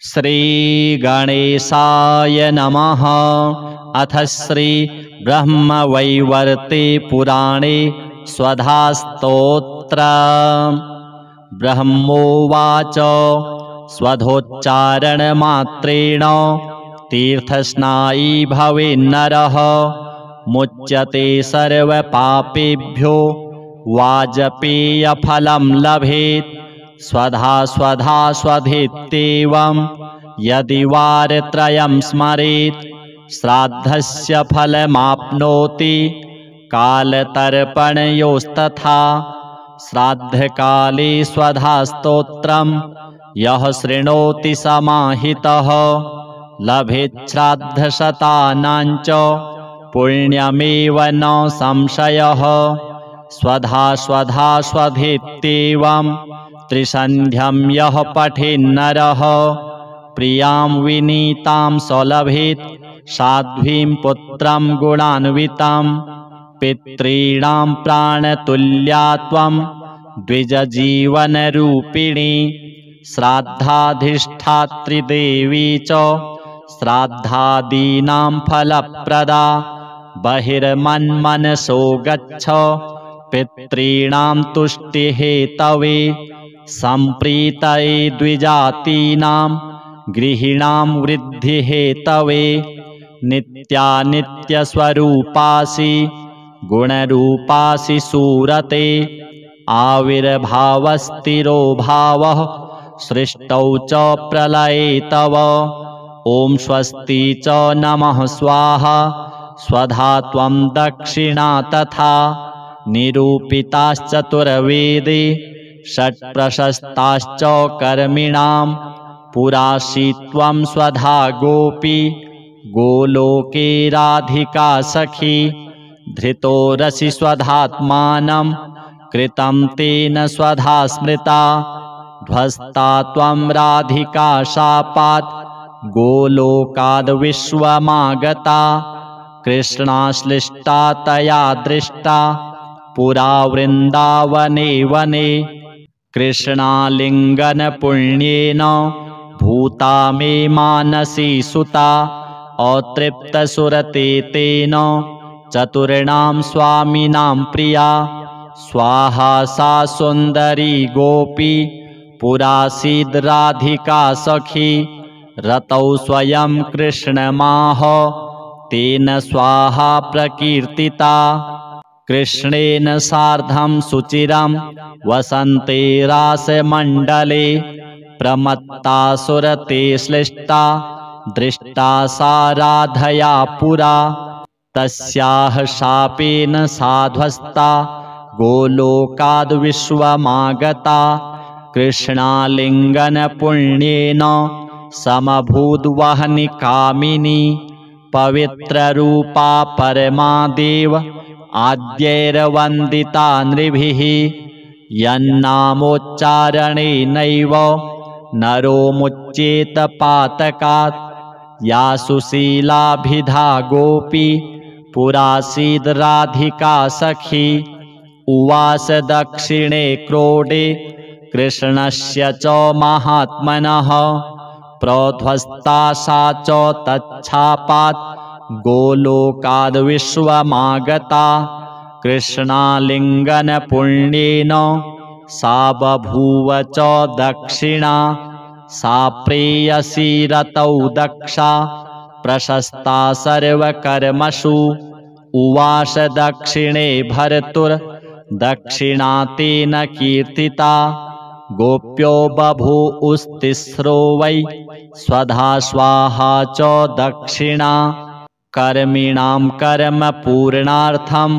श्रीगणेशाय नमः। अथ श्री ब्रह्मवैवर्ते पुराणे स्वधास्तोत्र। ब्रह्मोवाच स्वधोच्चारणमात्रेण तीर्थस्नायी भवेन्नरः मुच्यते सर्वपापेभ्यो वाजपेयफलं लभेत्। स्वधा स्वधा स्वधेत्येवं यदि वारत्रयं स्मरेत् श्राद्धस्य फलमाप्नोति कालतर्पणयोस्तथा। श्राद्धकाले स्वधास्तोत्रं यः शृणोति समाहितः लभेत् श्राद्धशतानाञ्च पुण्यमेव न संशयः। स्वधा स्वधा स्वधेत्येवं त्रिसन्ध्यं यः पठेन्नरः प्रियां विनीतां सलभेत् साध्वीं पुत्रं गुणान्वितं। पितॄणां प्राणतुल्या त्वं द्विजजीवनरूपिणी श्राद्धाधिष्ठात्री देवी च श्राद्धादीनां फलप्रदा। बहिर्मन्मनसो गच्छ पितॄणां तुष्टिहेतवे सम्प्रीतये द्विजातीनां गृहीणां वृद्धिहेतवे। नित्यानित्यस्वरूपासि गुणरूपासि सूरते आविर्भावस्थिरो भावः सृष्टौ च प्रलये तव। ॐ स्वस्ति च नमः स्वाहा स्वधा त्वं दक्षिणा तथा निरूपिताश्चतुर्वेदे षट्प्रशस्ताश्च कर्मिणां। पुरासि त्वं स्वधा गोपी गोलोके राधिका सखी। धृतोरसि स्वधात्मानं कृतं तेन स्वधा स्मृता। ध्वस्ता त्वं राधिका शापात् गोलोकाद् विश्वमागता। कृष्णाश्लिष्टा तया दृष्टा पुरा वृन्दावने वने। कृष्णालिङ्गनपुण्येन भूता मे मानसी सुता। अतृप्तसुरते तेन चतुर्णां स्वामिनां प्रिया। स्वाहा सा सुन्दरी गोपी पुरासीद् राधिका सखी। रतौ स्वयं कृष्णमाह तेन स्वाहा प्रकीर्तिता। कृष्णेन सार्धं सुचिरं वसन्ते रासमण्डले प्रमत्ता सुरते श्लिष्टा दृष्टा सा राधया पुरा। तस्याः शापेन साध्वस्ता गोलोकाद् विश्वमागता। कृष्णालिङ्गनपुण्येन समभूद्वहनि कामिनी। पवित्ररूपा परमा देव आद्यैर्वन्दिता नृभिः। यन्नामोच्चारणेनैव नरो मुच्येत पातकात्। या सुशीलाभिधा गोपी पुरासीद् राधिका सखी। उवास दक्षिणे क्रोडे कृष्णस्य च महात्मनः। प्रोध्वस्ता सा च तच्छापात् गोलोकाद् विश्वमागता। कृष्णालिङ्गनपुण्येन सा बभूव च दक्षिणा। सा प्रेयसी रतौ दक्षा प्रशस्ता सर्वकर्मसु। उवास दक्षिणे भर्तुर्दक्षिणा तेन कीर्तिता। गोप्यो बभूवुस्तिस्रो वै स्वधा स्वाहा च दक्षिणा। कर्मिणां कर्मपूर्णार्थं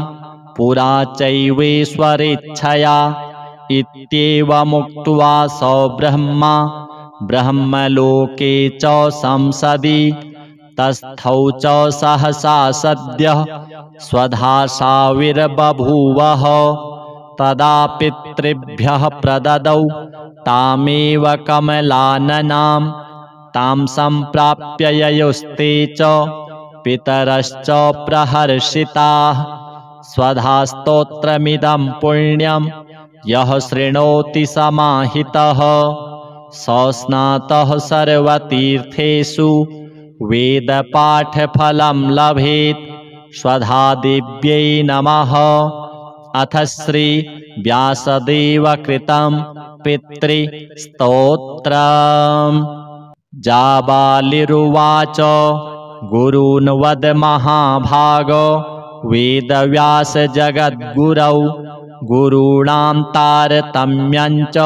पुरा चैवेश्वरेच्छया। इत्येवमुक्त्वा स ब्रह्मा ब्रह्मलोके च संसदि। तस्थौ च सहसा सद्यः स्वधा साविर्बभूवः। तदा पितृभ्यः प्रददौ तामेव कमलाननां। तां सम्प्राप्य ययुस्ते च पितरश्च प्रहर्षिताः। स्वधास्तोत्रमिदं पुण्यं यः शृणोति समाहितः सस्नातः सर्वतीर्थेषु वेदपाठफलं लभेत्। स्वधादिव्यै नमः। अथ श्री व्यासदेवकृतं पितृस्तोत्रम्। जाबालिरुवाच गुरून् वद महाभाग वेदव्यास जगद्गुरौ गुरूणां तारतम्यञ्च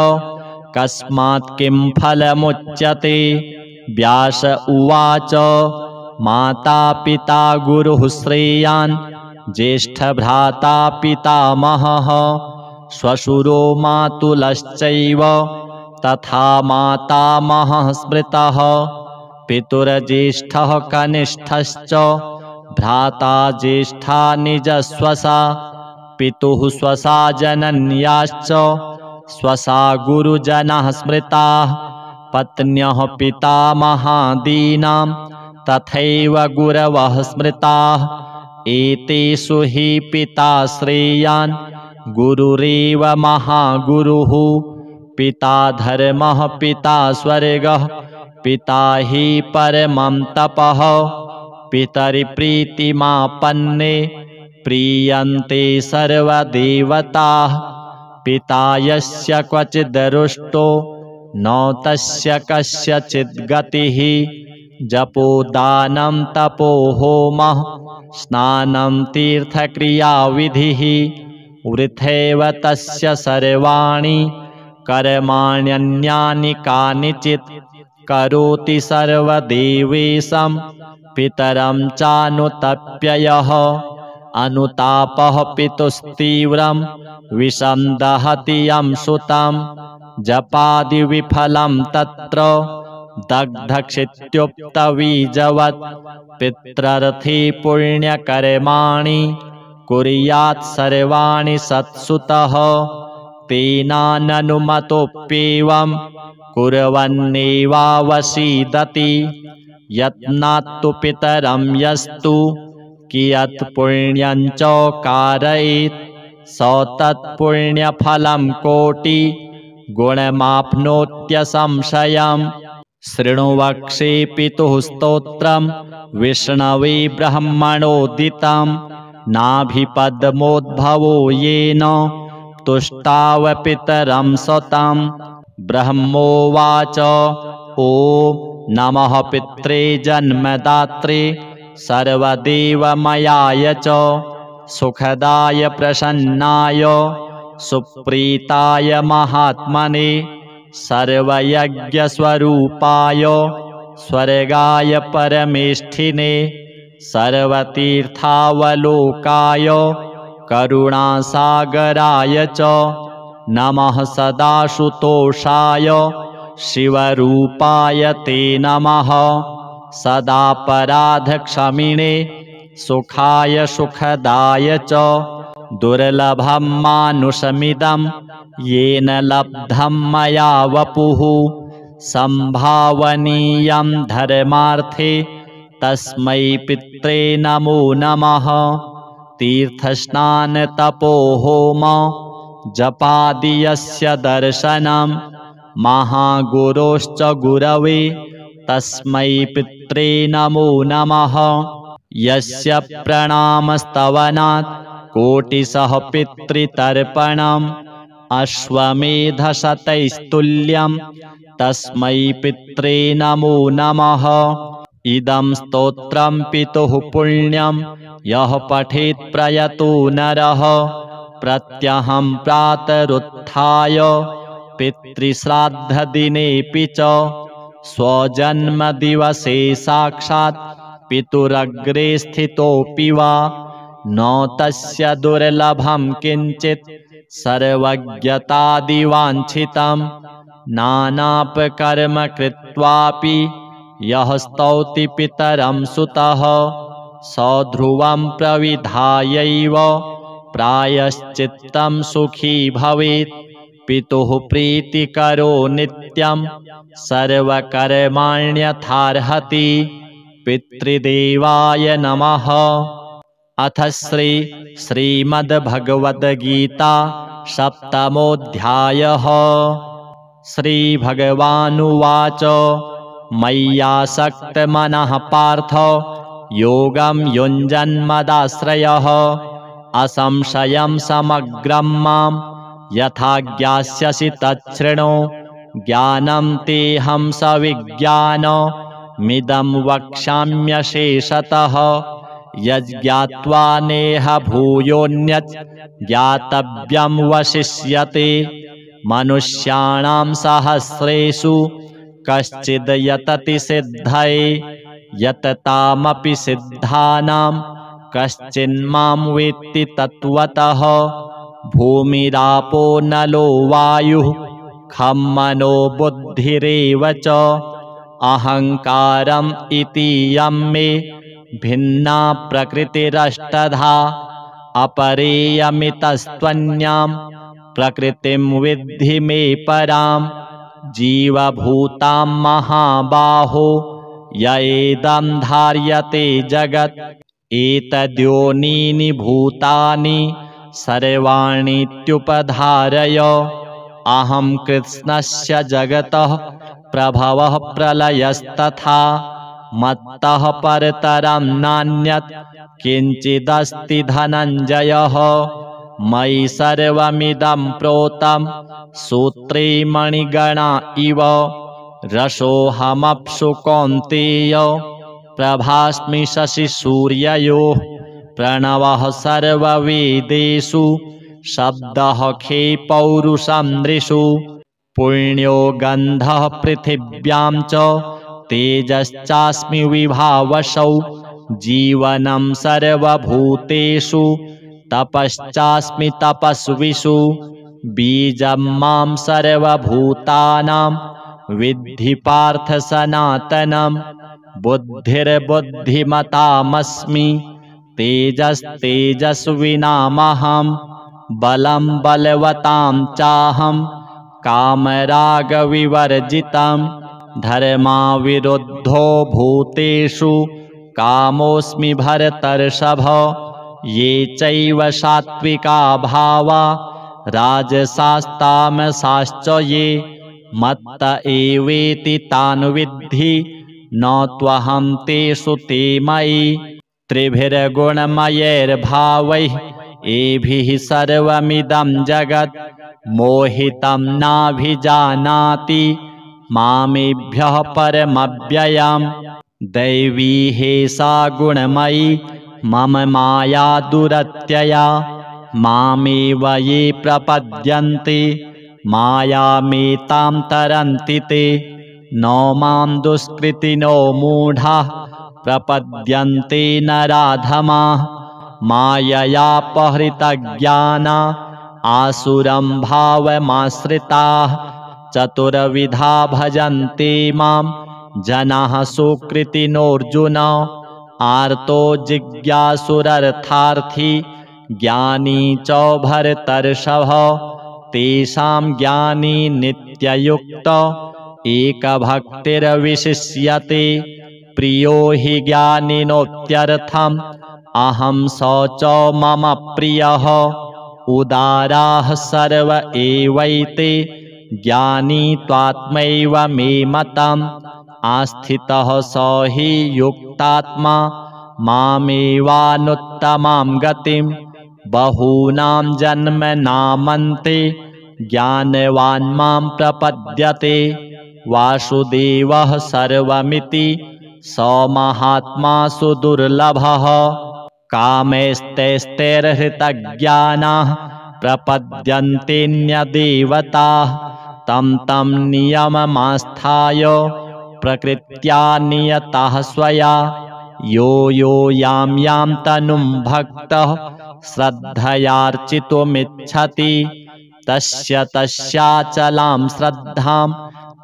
कस्मात् किं फलमुच्यते। व्यास उवाच माता पिता गुरुः श्रेयान् ज्येष्ठभ्राता पितामहः श्वशुरो मातुलश्चैव तथा मातामहः स्मृतः। पितुर्ज्येष्ठः कनिष्ठश्च भ्राता ज्येष्ठा निजस्वसा पितुः स्वसा जनन्याश्च स्वसा गुरुजनः स्मृताः। पत्न्यः पितामहादीनां तथैव गुरवः स्मृताः। एतेषु हि पिता श्रेयान् गुरुरेव महागुरुः। पिता धर्मः पिता स्वर्गः पिता हि परमं तपः। पितरिप्रीतिमापन्ने प्रीयन्ते सर्वदेवताः। पिता यस्य क्वचिदरुष्टो न तस्य कस्यचित् गतिः। जपोदानं तपो होमः स्नानं तीर्थक्रियाविधिः। वृथैव तस्य सर्वाणि कर्माण्यन्यानि कानिचित्। करोति सर्वदेवेशं पितरं चानुतप्ययः। अनुतापः पितुस्तीव्रं विषं दहति यं सुतं। जपादिविफलं तत्र दग्धक्षित्युक्तबीजवत्। पितरर्थी पुण्यकर्माणि कुर्यात् सर्वाणि सत्सुतः। तेनाननुमतोऽप्येवं कुर्वन्नेवावसीदति। यत्नात्तु पितरं यस्तु कियत् पुण्यं च कारयेत् स तत्पुण्यफलं कोटिगुणमाप्नोत्यसंशयम्। शृणु वक्ष्ये पितुः स्तोत्रं विष्णवे ब्रह्मणोदितं। नाभिपद्मोद्भवो येन तुष्टाव पितरं सतं। ब्रह्मोवाच ॐ नमः पित्रे जन्मदात्रे सर्वदेवमयाय च सुखदाय प्रसन्नाय सुप्रीताय महात्मने सर्वयज्ञस्वरूपाय स्वर्गाय परमेष्ठिने सर्वतीर्थावलोकाय करुणासागराय च नमः। सदाशुतोषाय शिवरूपाय ते नमः। सदापराधक्षमिणे सुखाय सुखदाय च दुर्लभं मानुषमिदं येन लब्धं मया वपुः। संभावनीयं धर्मार्थे तस्मै पित्रे नमो नमः। तीर्थस्नानतपोहोम जपादि यस्य दर्शनं महागुरोश्च गुरवे तस्मै पित्रे नमो नमः। यस्य प्रणामस्तवनात् कोटिशः पितृतर्पणम् अश्वमेधशतैस्तुल्यं तस्मै पित्रे नमो नमः। इदं स्तोत्रं पितुः पुण्यं यः पठेत् प्रयतो नरः। प्रत्यहं प्रातरुत्थाय पितृश्राद्धदिनेऽपि च स्वजन्मदिवसे साक्षात् पितुरग्रे स्थितोऽपि वा न तस्य दुर्लभं किञ्चित् सर्वज्ञतादिवाञ्छितं। नानापकर्म कृत्वापि यः स्तौति पितरं सुतः स ध्रुवं प्रविधायैव प्रायश्चित्तं सुखी भवेत्। पितुः प्रीतिकरो नित्यं सर्वकर्माण्यथार्हति। पितृदेवाय नमः। अथ श्रीमद्भगवद्गीता सप्तमोऽध्यायः। श्रीभगवानुवाच मय्यासक्तमनः पार्थ योगं युञ्जन्मदाश्रयः असंशयं समग्रं मां यथा ज्ञास्यसि तच्छृणु ज्ञानं तेऽहं सविज्ञानमिदं वक्ष्याम्यशेषतः यज्ज्ञात्वा नेह भूयोऽन्यत् ज्ञातव्यं वशिष्यते मनुष्याणां सहस्रेषु कश्चिद् यतति सिद्धये यततामपि सिद्धानां कश्चिन्मां वेत्ति तत्त्वतः भूमिरापो नलो वायुः खं मनो बुद्धिरेव च अहङ्कारम् इतीयं मे भिन्ना प्रकृतिरष्टधा अपरेयमितस्त्वन्यां प्रकृतिं विद्धि मे परां जीवभूतां महाबाहो य एदं धार्यते जगत् एतद्योनीनि भूतानि सर्वाणीत्युपधारय अहं कृत्स्नस्य जगतः प्रभवः प्रलयस्तथा मत्तः परतरं नान्यत् किञ्चिदस्ति धनञ्जयः मयि सर्वमिदं प्रोतं सूत्रे मणिगणा इव रसोऽहमप्सु कौन्तेय प्रभास्मि शशिसूर्ययोः प्रणवः सर्ववेदेषु शब्दः खे पौरुषं नृषु पुण्यो गन्धः पृथिव्यां च तेजश्चास्मि विभावसौ जीवनं सर्वभूतेषु तपश्चास्मि तपस्विषु बीजं मां सर्वभूतानां विद्धि पार्थ सनातनं बुद्धिर्बुद्धिमतामस्मि तेजस्तेजस्विनामहं बलं बलवतां चाहं कामरागविवर्जितं धर्माविरुद्धो भूतेषु कामोऽस्मि भरतर्षभ ये चैव सात्विका भावा राजसास्तामसाश्च ये मत्त एवेति तान् विद्धि न त्वहं तेषु ते मयि त्रिभिर्गुणमयैर्भावैः एभिः सर्वमिदं जगत् मोहितं नाभिजानाति मामेभ्यः परमव्ययम् दैवी हेषा गुणमयी मम माया दुरत्यया मामेव ये प्रपद्यन्ते मायामेतां तरन्ति ते न मां दुष्कृतिनो मूढाः प्रपद्यन्ते नराधमाः माययापहृतज्ञाना आसुरं भावमाश्रिताः चतुर्विधा भजन्ते मां जनाः सुकृतिनोऽर्जुन आर्तो जिज्ञासुरर्थार्थी ज्ञानी च भरतर्षभ तेषां ज्ञानी नित्ययुक्त एकभक्तिर्विशिष्यते प्रियो हि ज्ञानिनोत्यर्थम् अहं स च मम प्रियः उदाराः सर्व एवैते ज्ञानी त्वात्मैव मे मतम् आस्थितः स हि युक्तात्मा मामेवानुत्तमां गतिं बहूनां जन्मनामन्ते ज्ञानवान् मां प्रपद्यते वासुदेवः सर्वमिति स महात्मा सुदुर्लभः कामैस्तैस्तैर्हृतज्ञानाः प्रपद्यन्तेऽन्यदेवताः तं तं नियममास्थाय प्रकृत्या नियतः स्वया यो यो यां यां तनुं भक्तः श्रद्धयार्चितुमिच्छति तस्य तस्याचलां श्रद्धां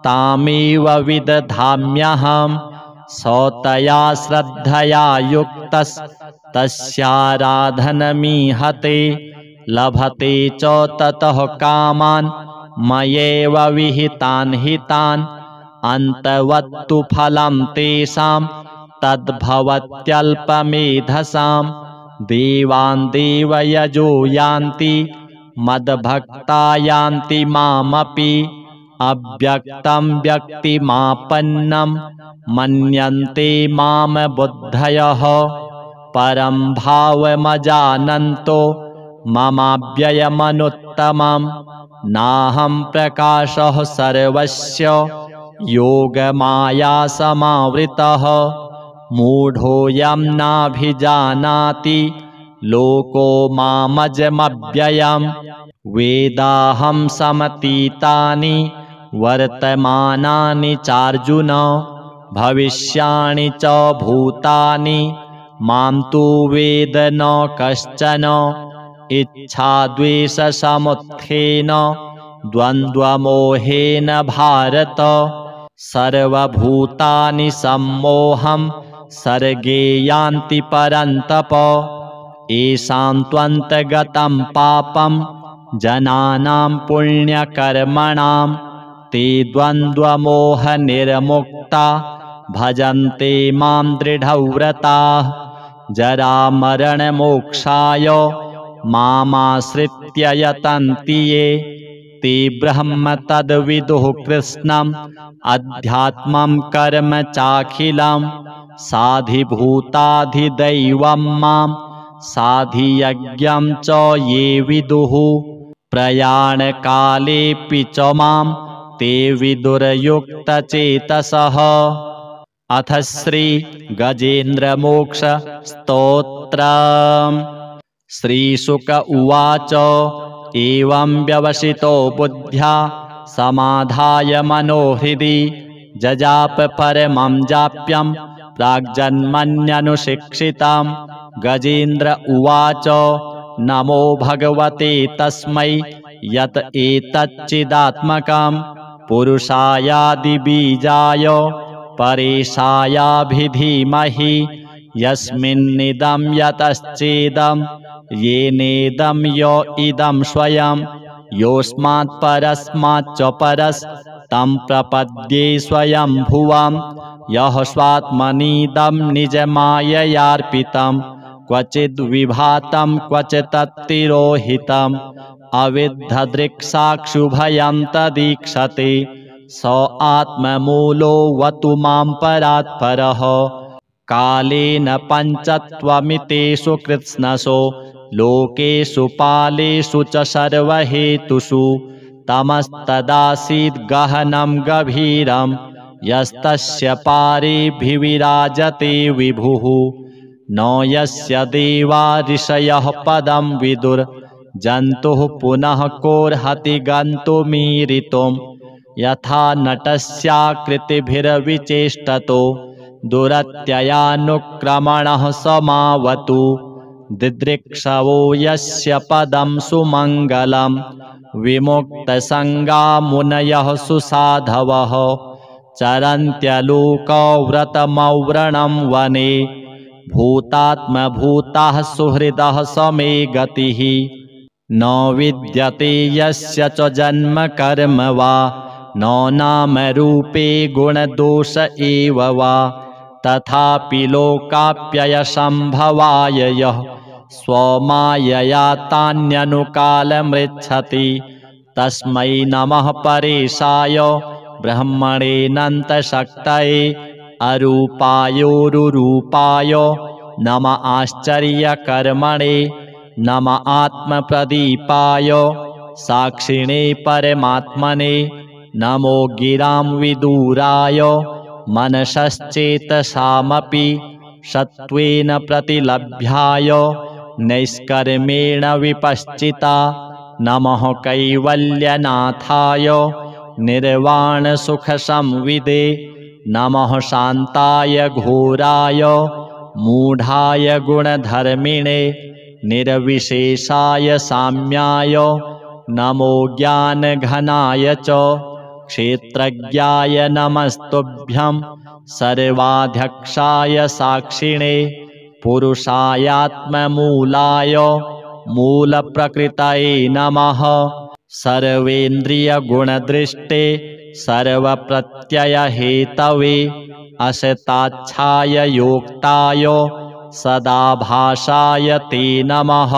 तामेव विदधाम्यहम् स तया श्रद्धया युक्तस्तस्याराधनमीहते लभते च ततः कामान् मयैव विहितान् हितान् अन्तवत्तु फलं तेषां तद्भवत्यल्पमेधसां देवान् देवयजो यान्ति मद्भक्ता यान्ति मामपि अव्यक्तं व्यक्तिमापन्नं मन्यन्ते मां बुद्धयः परं भावमजानन्तो ममाव्ययमनुत्तमं नाहं प्रकाशः सर्वस्य योगमायासमावृतः मूढोऽयं नाभिजानाति लोको मामजमव्ययम् वेदाहं समतीतानि वर्तमानानि चार्जुन भविष्याणि च भूतानि मां तु वेद न कश्चन इच्छाद्वेषसमुत्थेन द्वन्द्वमोहेन भारत सर्वभूतानि सम्मोहं सर्गे यान्ति परन्तप येषां त्वन्तगतं पापं जनानां पुण्यकर्मणां ते द्वन्द्वमोहनिर्मुक्ता भजन्ते मां दृढव्रताः जरामरणमोक्षाय मामाश्रित्य यतन्ति ये ते ब्रह्म तद्विदुः कृष्णम् अध्यात्मं कर्म चाखिलं साधिभूताधिदैवं मां साधियज्ञं च ये विदुः प्रयाणकालेऽपि च मां ते विदुर्युक्तचेतसः। अथ श्री गजेन्द्रमोक्ष स्तोत्रम्। श्रीशुक उवाच एवं व्यवसितो बुद्ध्या समाधाय मनोहृदि जजाप परमं जाप्यं प्राग्जन्मन्यनुशिक्षितं। गजेन्द्र उवाच नमो भगवते तस्मै यत एतच्चिदात्मकं पुरुषायादिबीजाय परेशायाभिधीमहि यस्मिन्निदं यतश्चेदं येनेदं य इदं स्वयं योऽस्मात् परस्माच्च परस्तं प्रपद्ये स्वयंभुवं यः स्वात्मनीदं निजमाययार्पितं क्वचिद्विभातं क्वचित्तिरोहितम् अविद्धदृक्साक्षुभयं तदीक्षते स आत्ममूलो वतु मां परात्परः कालेन पञ्चत्वमितेषु कृत्स्नसो लोकेषु पालेषु च सर्वहेतुषु तमस्तदासीद् गहनं गभीरं यस्तस्य पारेभिविराजते विभुः न यस्य देवा ऋषयः पदं विदुर्जन्तुः पुनः कोर्हति गन्तुमीरितुं यथा नटस्याकृतिभिर्विचेष्टतो दुरत्ययानुक्रमणः समावतु दिदृक्षवो यस्य पदं सुमङ्गलं विमुक्तसङ्गा मुनयः सुसाधवः चरन्त्यलोकव्रतमव्रणं वने भूतात्मभूताः सुहृदः समे गतिः न विद्यते यस्य च जन्म कर्म वा न नाम रूपे गुणदोष एव वा तथापि लोकाप्ययसम्भवाय यः स्वमायया तान्यनुकालमृच्छति तस्मै नमः परेशाय ब्रह्मणेऽनन्तशक्तये अरूपायोरुरूपाय नम आश्चर्यकर्मणे नम आत्मप्रदीपाय साक्षिणे परमात्मने नमो गिरां विदूराय मनसश्चेतसामपि सत्त्वेन प्रतिलभ्याय नैष्कर्मेण विपश्चिता नमः कैवल्यनाथाय निर्वाणसुखसंविदे नमः शान्ताय घोराय मूढाय गुणधर्मिणे निर्विशेषाय साम्याय नमो ज्ञानघनाय च क्षेत्रज्ञाय नमस्तुभ्यं सर्वाध्यक्षाय साक्षिणे पुरुषायात्ममूलाय मूलप्रकृतये नमः सर्वेन्द्रियगुणदृष्टे सर्वप्रत्ययहेतवे असताच्छाय योक्ताय सदाभासाय ते नमः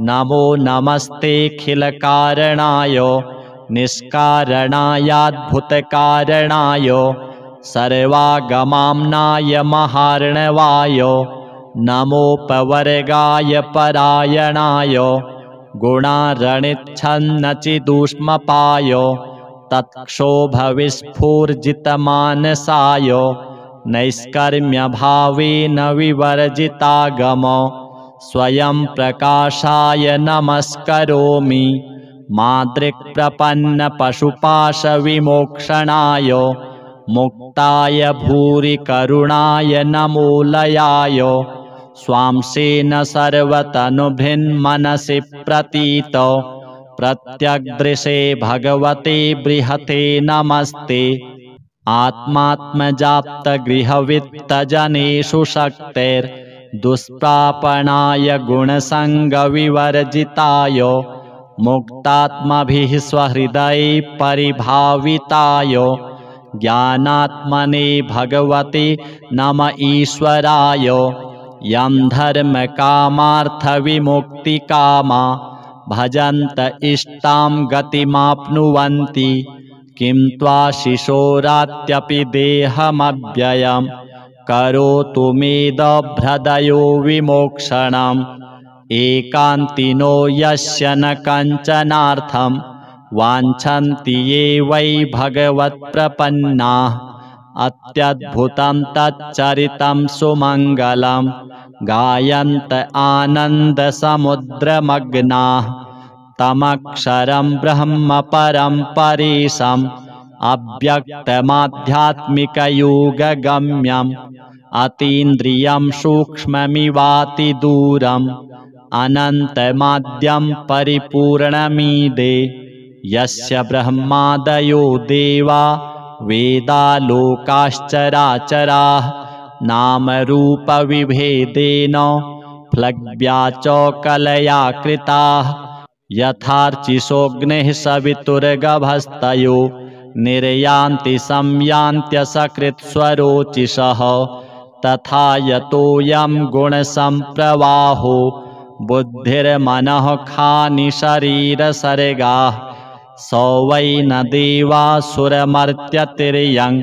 नमो नमस्तेऽखिलकारणाय निष्कारणायाद्भुतकारणाय सर्वागमाम्नाय महार्णवाय नमोपवर्गाय परायणाय गुणारणिच्छन्नचिदूष्मपाय तत्क्षोभविस्फूर्जितमानसाय नैष्कर्म्यभावेन विवर्जितागम स्वयं प्रकाशाय नमस्करोमि मादृक्प्रपन्नपशुपाशविमोक्षणाय मुक्ताय भूरि करुणाय नमोलयाय स्वांसेन सर्वतनुभिन्मनसि प्रतीत प्रत्यग्दृशे भगवते बृहते नमस्ते आत्मात्मजाप्तगृहवित्तजनेषु शक्तेर्दुष्प्रापणाय गुणसङ्गविवर्जिताय मुक्तात्मभिः स्वहृदये परिभाविताय ज्ञानात्मने भगवते नम ईश्वराय यं धर्मकामार्थविमुक्तिकामा भजन्त इष्टां गतिमाप्नुवन्ति किं त्वाशिशोरात्यपि देहमव्ययं करोतु मेदभ्रदयो विमोक्षणम् एकान्तिनो यस्य न कञ्चनार्थं वाञ्छन्ति ये वै भगवत्प्रपन्नाः अत्यद्भुतं तच्चरितं सुमङ्गलं गायन्त आनन्दसमुद्रमग्नाः तमक्षरं ब्रह्म परं परेशम् अव्यक्तमाध्यात्मिकयोगगम्यम् अतीन्द्रियं सूक्ष्ममिवातिदूरम् अनन्तमाद्यं परिपूर्णमीदे यस्य ब्रह्मादयो देवा वेदालोकाश्चराचराः नामरूपविभेदेन फ्लग्व्या च कलया कृताः यथार्चिषोऽग्निः सवितुर्गभस्तयो निर्यान्ति संयान्त्यसकृत्स्वरोचिषः तथा यतोऽयं गुणसम्प्रवाहो बुद्धिर्मनः खानि शरीरसर्गाः स वै न देवासुरमर्त्यतिर्यं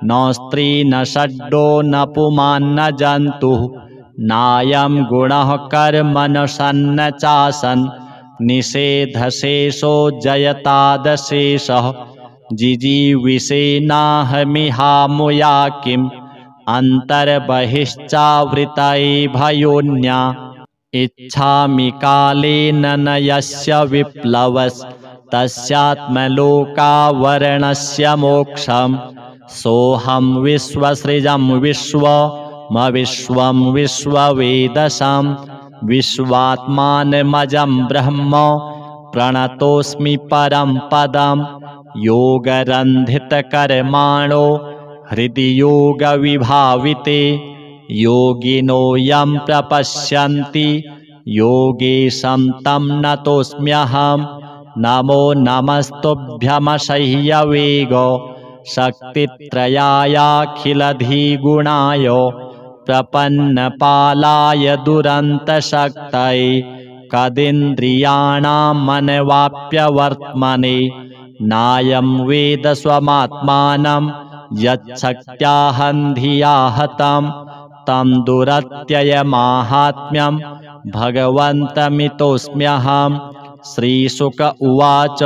न स्त्री न षड्डो न पुमान् न जन्तुः नायं गुणः कर्म न सन्न चासन् निषेधशेषो जयतादशेषः जिजीविषेनाहमिहामुया किम् अन्तर्बहिश्चावृतये भयोन्या इच्छामि कालेन न यस्य विप्लवस्तस्यात्मलोकावरणस्य मोक्षम् सोऽहं विश्वसृजं विश्वमविश्वं विश्ववेदसां विश्वात्मानमजं ब्रह्म प्रणतोऽस्मि परं पदं योगरन्धितकर्माणो हृदि योगविभाविते योगिनो यं प्रपश्यन्ति योगेशं तं नतोऽस्म्यहं नमो नमस्तुभ्यमशह्यवेग शक्तित्रयायाखिलधिगुणाय प्रपन्नपालाय दुरन्तशक्तये कदिन्द्रियाणां मनवाप्यवर्त्मने नायं वेद स्वमात्मानं यच्छक्त्याहं धिया हतं तं दुरत्ययमाहात्म्यं भगवन्तमितोऽस्म्यहम् श्रीशुक उवाच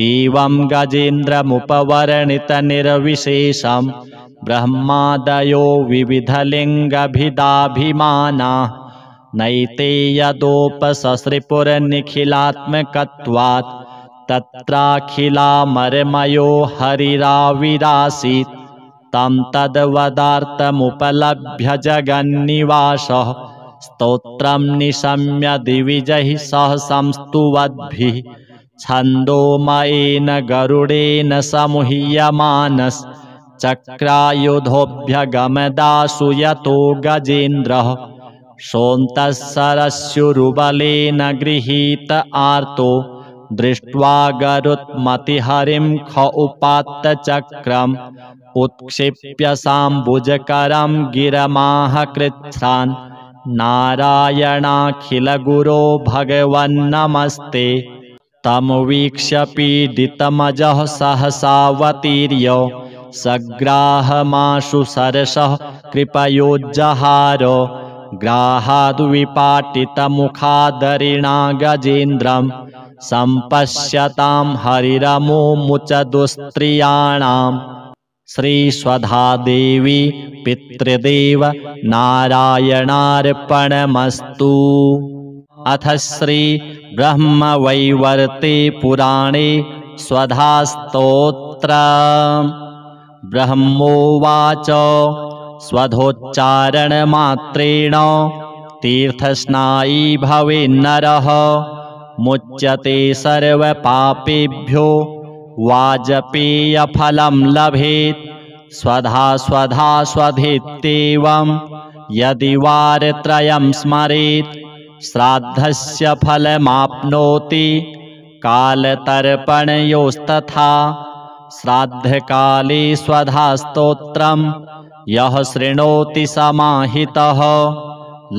एवं गजेन्द्रमुपवर्णितनिर्विशेषं ब्रह्मादयो विविधलिङ्गभिदाभिमानाः नैते यदोपससृपुरनिखिलात्मकत्वात् तत्राखिलामरमयो हरिराविरासीत् तं तद्वदार्थमुपलभ्य जगन्निवासः स्तोत्रं निशम्य दिविजैः सह संस्तुवद्भिः छन्दोमयेन गरुडेन समुह्यमानश्चक्रायुधोऽभ्यगमदाशु यतो गजेन्द्रः सोऽन्तःसरस्युरुबलेन गृहीत आर्तो दृष्ट्वा गरुत्मतिहरिं ख उपात्तचक्रम् उत्क्षिप्य साम्बुजकरं गिरमाह कृच्छ्रान् नारायणाखिलगुरो भगवन्नमस्ते तमवीक्ष्य पीडितमजः सहसावतीर्य सग्राहमाशु सरसः कृपयोज्जहार ग्राहाद्विपाटितमुखादरिणा गजेन्द्रं सम्पश्यतां हरिरमुमुच दुस्त्रियाणाम् श्रीस्वधादेवी पितृदेव नारायणार्पणमस्तु। अथ श्री ब्रह्मवैवर्ते पुराणे स्वधास्तोत्रम्। ब्रह्मोवाच स्वधोच्चारणमात्रेण तीर्थस्नायी भवेन्नरः मुच्यते सर्वपापेभ्यो वाजपेयफलं लभेत्। स्वधा स्वधा स्वधेत्येवं यदि वारत्रयं स्मरेत् श्राद्धस्य फलमाप्नोति कालतर्पणयोस्तथा। श्राद्धकाले स्वधास्तोत्रं यः शृणोति समाहितः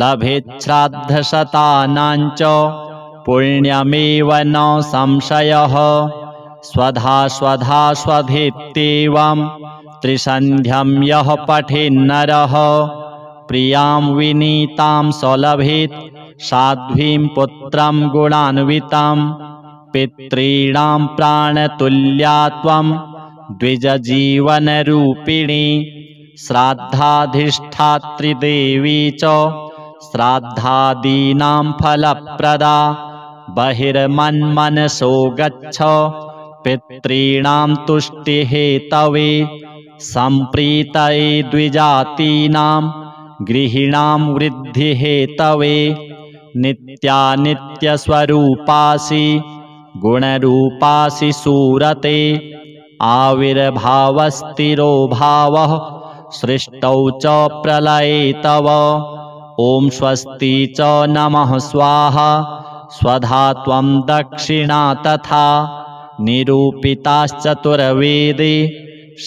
लभेत् श्राद्धशतानाञ्च पुण्यमेव न संशयः। स्वधा स्वधा स्वधेत्येवं त्रिसन्ध्यं यः पठेन्नरः प्रियां विनीतां स लभेत् साध्वीं पुत्रं गुणान्वितं। पितॄणां प्राणतुल्या त्वं द्विजजीवनरूपिणी श्राद्धाधिष्ठात्री देवी च श्राद्धादीनां फलप्रदा। बहिर्मन्मनसो गच्छ पितॄणां तुष्टिहेतवे सम्प्रीतये द्विजातीनां गृहीणां वृद्धिहेतवे। नित्यानित्यस्वरूपासि गुणरूपासि सूरते आविर्भावस्थिरो भावः सृष्टौ च प्रलये तव। ॐ स्वस्ति च नमः स्वाहा स्वधा त्वं दक्षिणा तथा निरूपिताश्चतुर्वेदे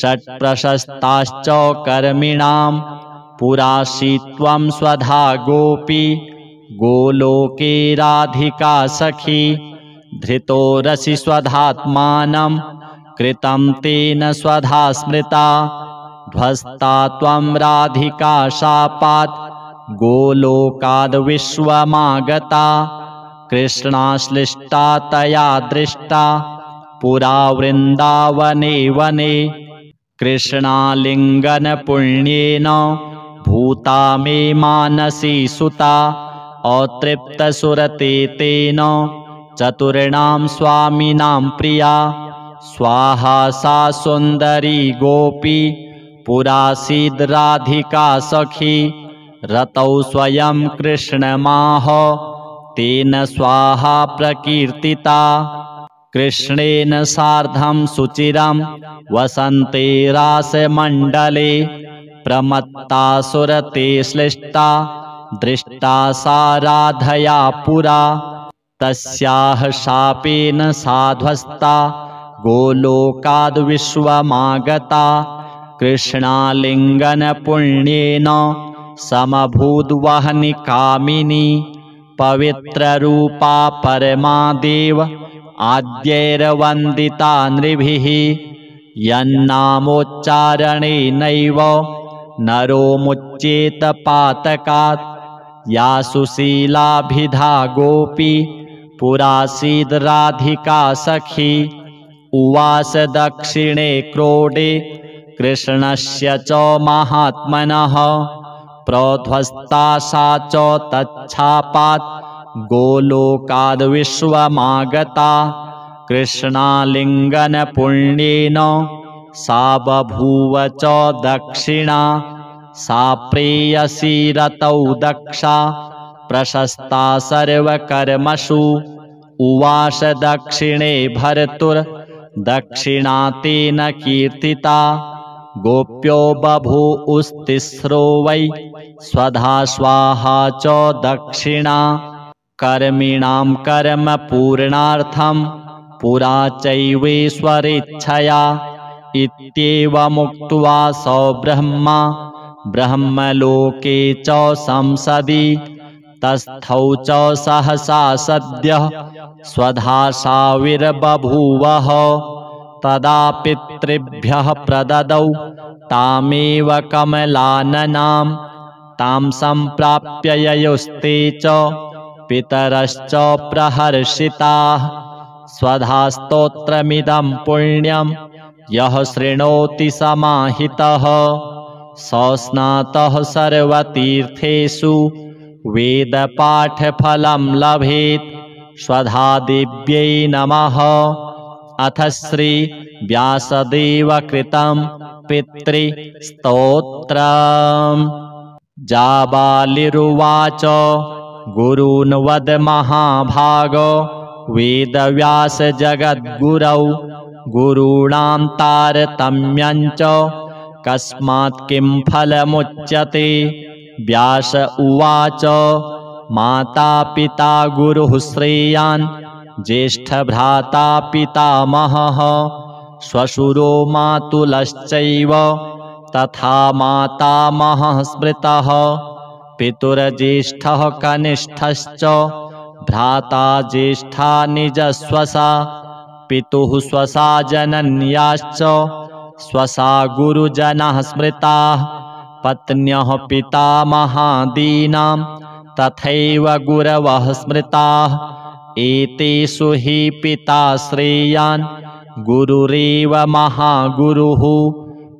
षट्प्रशस्ताश्च कर्मिणां पुरासि त्वं स्वधा गोपी गोलोके राधिका सखी। धृतोरसि स्वधात्मानं कृतं तेन स्वधा स्मृता ध्वस्ता त्वं राधिका शापात् गोलोकाद्विश्वमागता। कृष्णाश्लिष्टा तया दृष्टा पुरा वृन्दावने वने कृष्णालिङ्गनपुण्येन भूता मे मानसी सुता। अतृप्तसुरते तेन चतुर्णां स्वामिनां प्रिया स्वाहा सा सुन्दरी गोपी पुरासीद् राधिका सखी। रतौ स्वयं कृष्णमाह तेन स्वाहा प्रकीर्तिता। कृष्णेन सार्धं सुचिरं वसन्ते रासमण्डले प्रमत्ता सुरते श्लिष्टा दृष्टा सा राधया पुरा। तस्याः शापेन साध्वस्ता गोलोकाद्विश्वमागता। कृष्णालिङ्गनपुण्येन समभूद्वहनि कामिनी पवित्ररूपा परमादेव आद्यैर्वन्दिता नृभिः। यन्नामोच्चारणेनैव नरो मुच्येत पातकात्। या सुशीलाभिधा गोपी पुरासीद् राधिका सखी। उवास दक्षिणे क्रोडे कृष्णस्य च महात्मनः प्रोध्वस्ता सा च तच्छापात् गोलोकाद्विश्वमागता। कृष्णालिङ्गनपुण्येन सा बभूव च दक्षिणा। सा प्रेयसी रतौ दक्षा प्रशस्ता सर्वकर्मसु। उवास दक्षिणे भर्तुर्दक्षिणा तेन कीर्तिता। गोप्यो बभूवुस्तिस्रो वै स्वधा स्वाहा च दक्षिणा। कर्मिणां कर्मपूर्णार्थं पुरा चैवेश्वरेच्छया। इत्येवमुक्त्वा स ब्रह्मा ब्रह्मलोके च संसदि तस्थौ च सहसा सद्यः स्वधासाविर्बभूवः तदा पितृभ्यः प्रददौ तामेव कमलाननां तां सम्प्राप्य ययुस्ते च पितरश्च प्रहर्षिताः स्वधास्तोत्रमिदं पुण्यं यः शृणोति समाहितः स स्नातः सर्वतीर्थेषु वेदपाठफलं लभेत् स्वधादेव्यै नमः। अथ श्री व्यासदेवकृतं पितृस्तोत्रम्। जाबालिरुवाच गुरून् वद महाभागो वेदव्यास जगद्गुरौ गुरूणां तारतम्यं च कस्मात् किं फलमुच्यते। व्यास उवाच माता पिता गुरुः श्रेयान् ज्येष्ठभ्राता पितामहः श्वशुरो मातुलश्चैव तथा मातामहः स्मृतः पितुर्ज्येष्ठः कनिष्ठश्च भ्राता ज्येष्ठा निजस्वसा पितुः स्वसा जनन्याश्च स्वसा गुरुजनः स्मृताः पत्न्यः पितामहादीनां तथैव गुरवः स्मृताः एतेषु हि पिता श्रेयान् गुरुरेव महागुरुः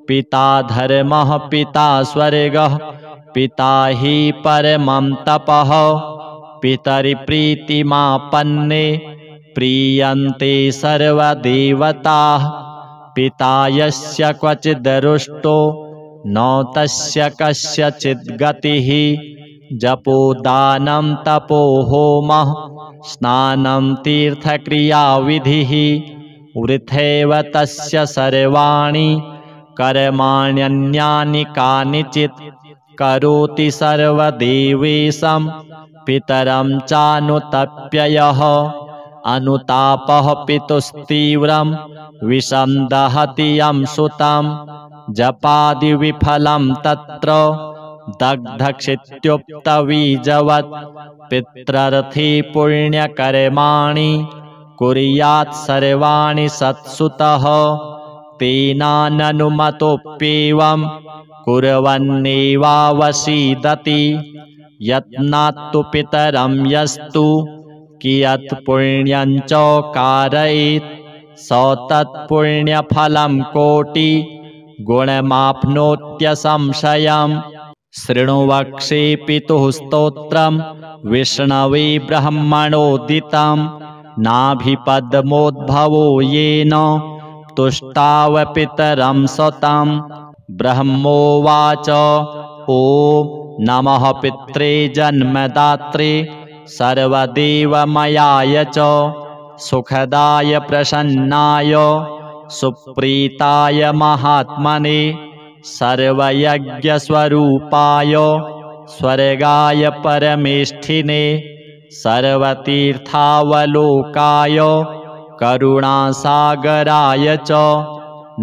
पिता धर्मः पिता स्वर्गः पिता हि परमं तपः पितरिप्रीतिमापन्ने प्रीयन्ते सर्वदेवताः पिता यस्य क्वचिदरुष्टो न तस्य कस्यचित् गतिः जपो दानं तपो होमः स्नानं तीर्थक्रियाविधिः वृथैव तस्य सर्वाणि कर्माण्यन्यानि कानिचित् करोति सर्वदेवेशं पितरं चानुतप्ययः अनुतापः पितुस्तीव्रं विषं दहति यं सुतं जपादिविफलं तत्र दग्धक्षित्युक्तबीजवत् पितरर्थी पुण्यकर्माणि कुर्यात् सर्वाणि सत्सुतः तेनाननुमतोऽप्येवं कुर्वन्नेवावसीदति यत्नात्तु पितरं यस्तु कियत् पुण्यं च कारयेत् स तत्पुण्यफलं कोटि गुणमाप्नोत्यसंशयम्। शृणु वक्षे पितुः स्तोत्रं विष्णवे ब्रह्मणोदितं नाभिपद्मोद्भवो येन तुष्टाव पितरं सतं। ब्रह्मोवाच ॐ नमः पित्रे जन्मदात्रे सर्वदेवमयाय च सुखदाय प्रसन्नाय सुप्रीताय महात्मने सर्वयज्ञस्वरूपाय स्वर्गाय परमेष्ठिने सर्वतीर्थावलोकाय करुणासागराय च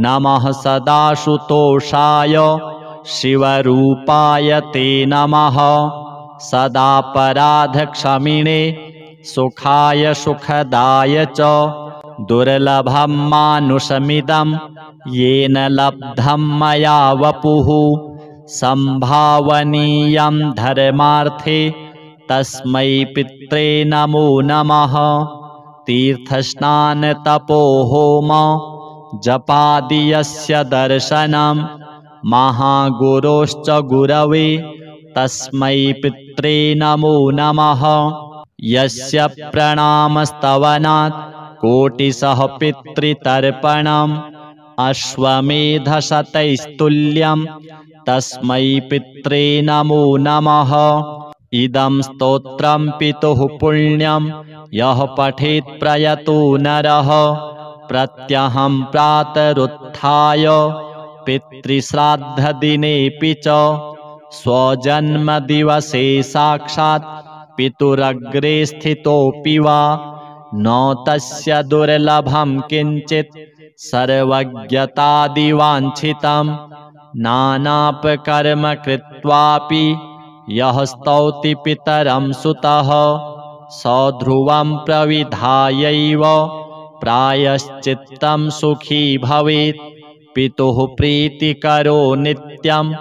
नमः सदाशुतोषाय शिवरूपाय ते नमः सदापराधक्षमिणे सुखाय सुखदाय च दुर्लभं मानुषमिदं येन लब्धं मया वपुः संभावनीयं धर्मार्थे तस्मै पित्रे नमो नमः। तीर्थस्नानतपोहोम जपादियस्य दर्शनं महागुरोश्च गुरवे तस्मै पित्रे नमो नमः। यस्य प्रणामस्तवनात् कोटिशः पितृतर्पणम् अश्वमेधशतैस्तुल्यं तस्मै पित्रे नमो नमः। इदं स्तोत्रं पितुः पुण्यं यः पठेत् प्रयतो नरः प्रत्यहं प्रातरुत्थाय पितृश्राद्धदिनेऽपि च स्वजन्मदिवसे साक्षात् पितुरग्रे स्थितोऽपि वा न तस्य दुर्लभं किञ्चित् सर्वज्ञतादिवाञ्छितं नानापकर्म कृत्वापि यः स्तौति पितरं सुतः स ध्रुवं प्रविधायैव प्रायश्चित्तं सुखी भवेत्। पितुः प्रीतिकरो नित्यं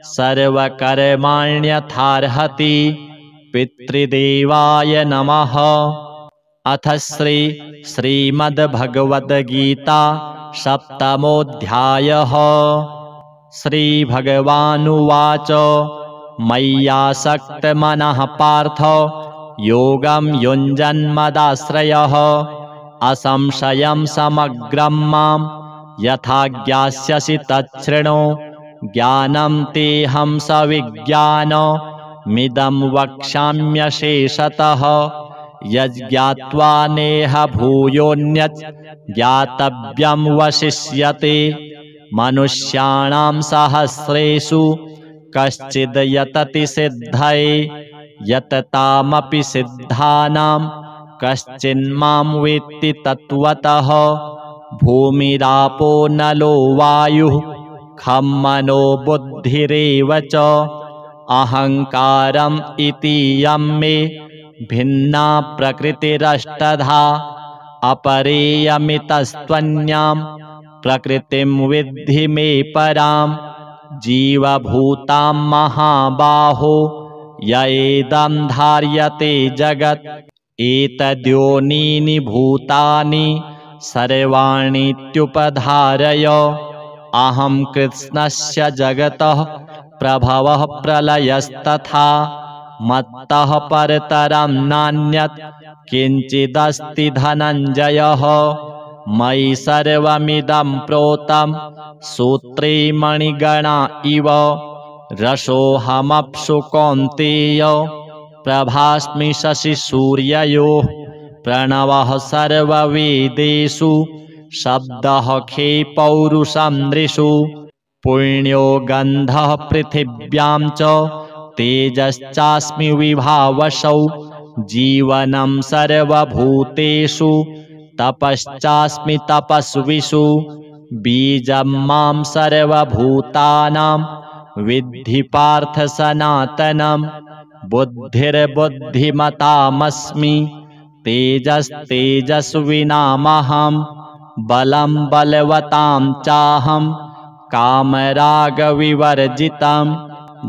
सर्वकर्माण्यथार्हति। पितृदेवाय नमः। अथ श्रीमद्भगवद्गीता सप्तमोऽध्यायः। श्रीभगवानुवाच मय्यासक्तमनः पार्थ योगं युञ्जन्मदाश्रयः असंशयं समग्रं मां यथा ज्ञास्यसि तच्छृणु। ज्ञानं तेऽहं सविज्ञानमिदं वक्ष्याम्यशेषतः। यज्ज्ञात्वा नेह भूयोऽन्यत् ज्ञातव्यं वशिष्यते। मनुष्याणां सहस्रेषु कश्चिद् यतति सिद्धये यततामपि सिद्धानां कश्चिन्मां वेत्ति तत्त्वतः। भूमिरापो नलो वायुः खं मनो बुद्धिरेव च अहङ्कारम् इतीयं मे भिन्ना प्रकृतिरष्टधा। अपरेयमितस्त्वन्यां प्रकृतिं विद्धि मे परां। जीवभूतां महाबाहो य एदं धार्यते जगत् एतद्योनीनि भूतानि सर्वाणीत्युपधारय। अहं कृत्स्नस्य जगतः प्रभवः प्रलयस्तथा मत्तः परतरं नान्यत् किञ्चिदस्ति धनञ्जयः। मयि सर्वमिदं प्रोतं सूत्रे मणिगणा इव रसोऽहमप्सु कौन्तेय प्रभास्मि शशिसूर्ययोः। प्रणवः सर्ववेदेषु शब्दः खे पौरुषं नृषु। पुण्यो गन्धः पृथिव्यां च तेजश्चास्मि विभावसौ। जीवनं सर्वभूतेषु तपश्चास्मि तपस्विषु। बीजं मां सर्वभूतानां विद्धि पार्थ सनातनं। बुद्धिर्बुद्धिमतामस्मि तेजस्तेजस्विनामहं। बलं बलवतां चाहं कामरागविवर्जितं।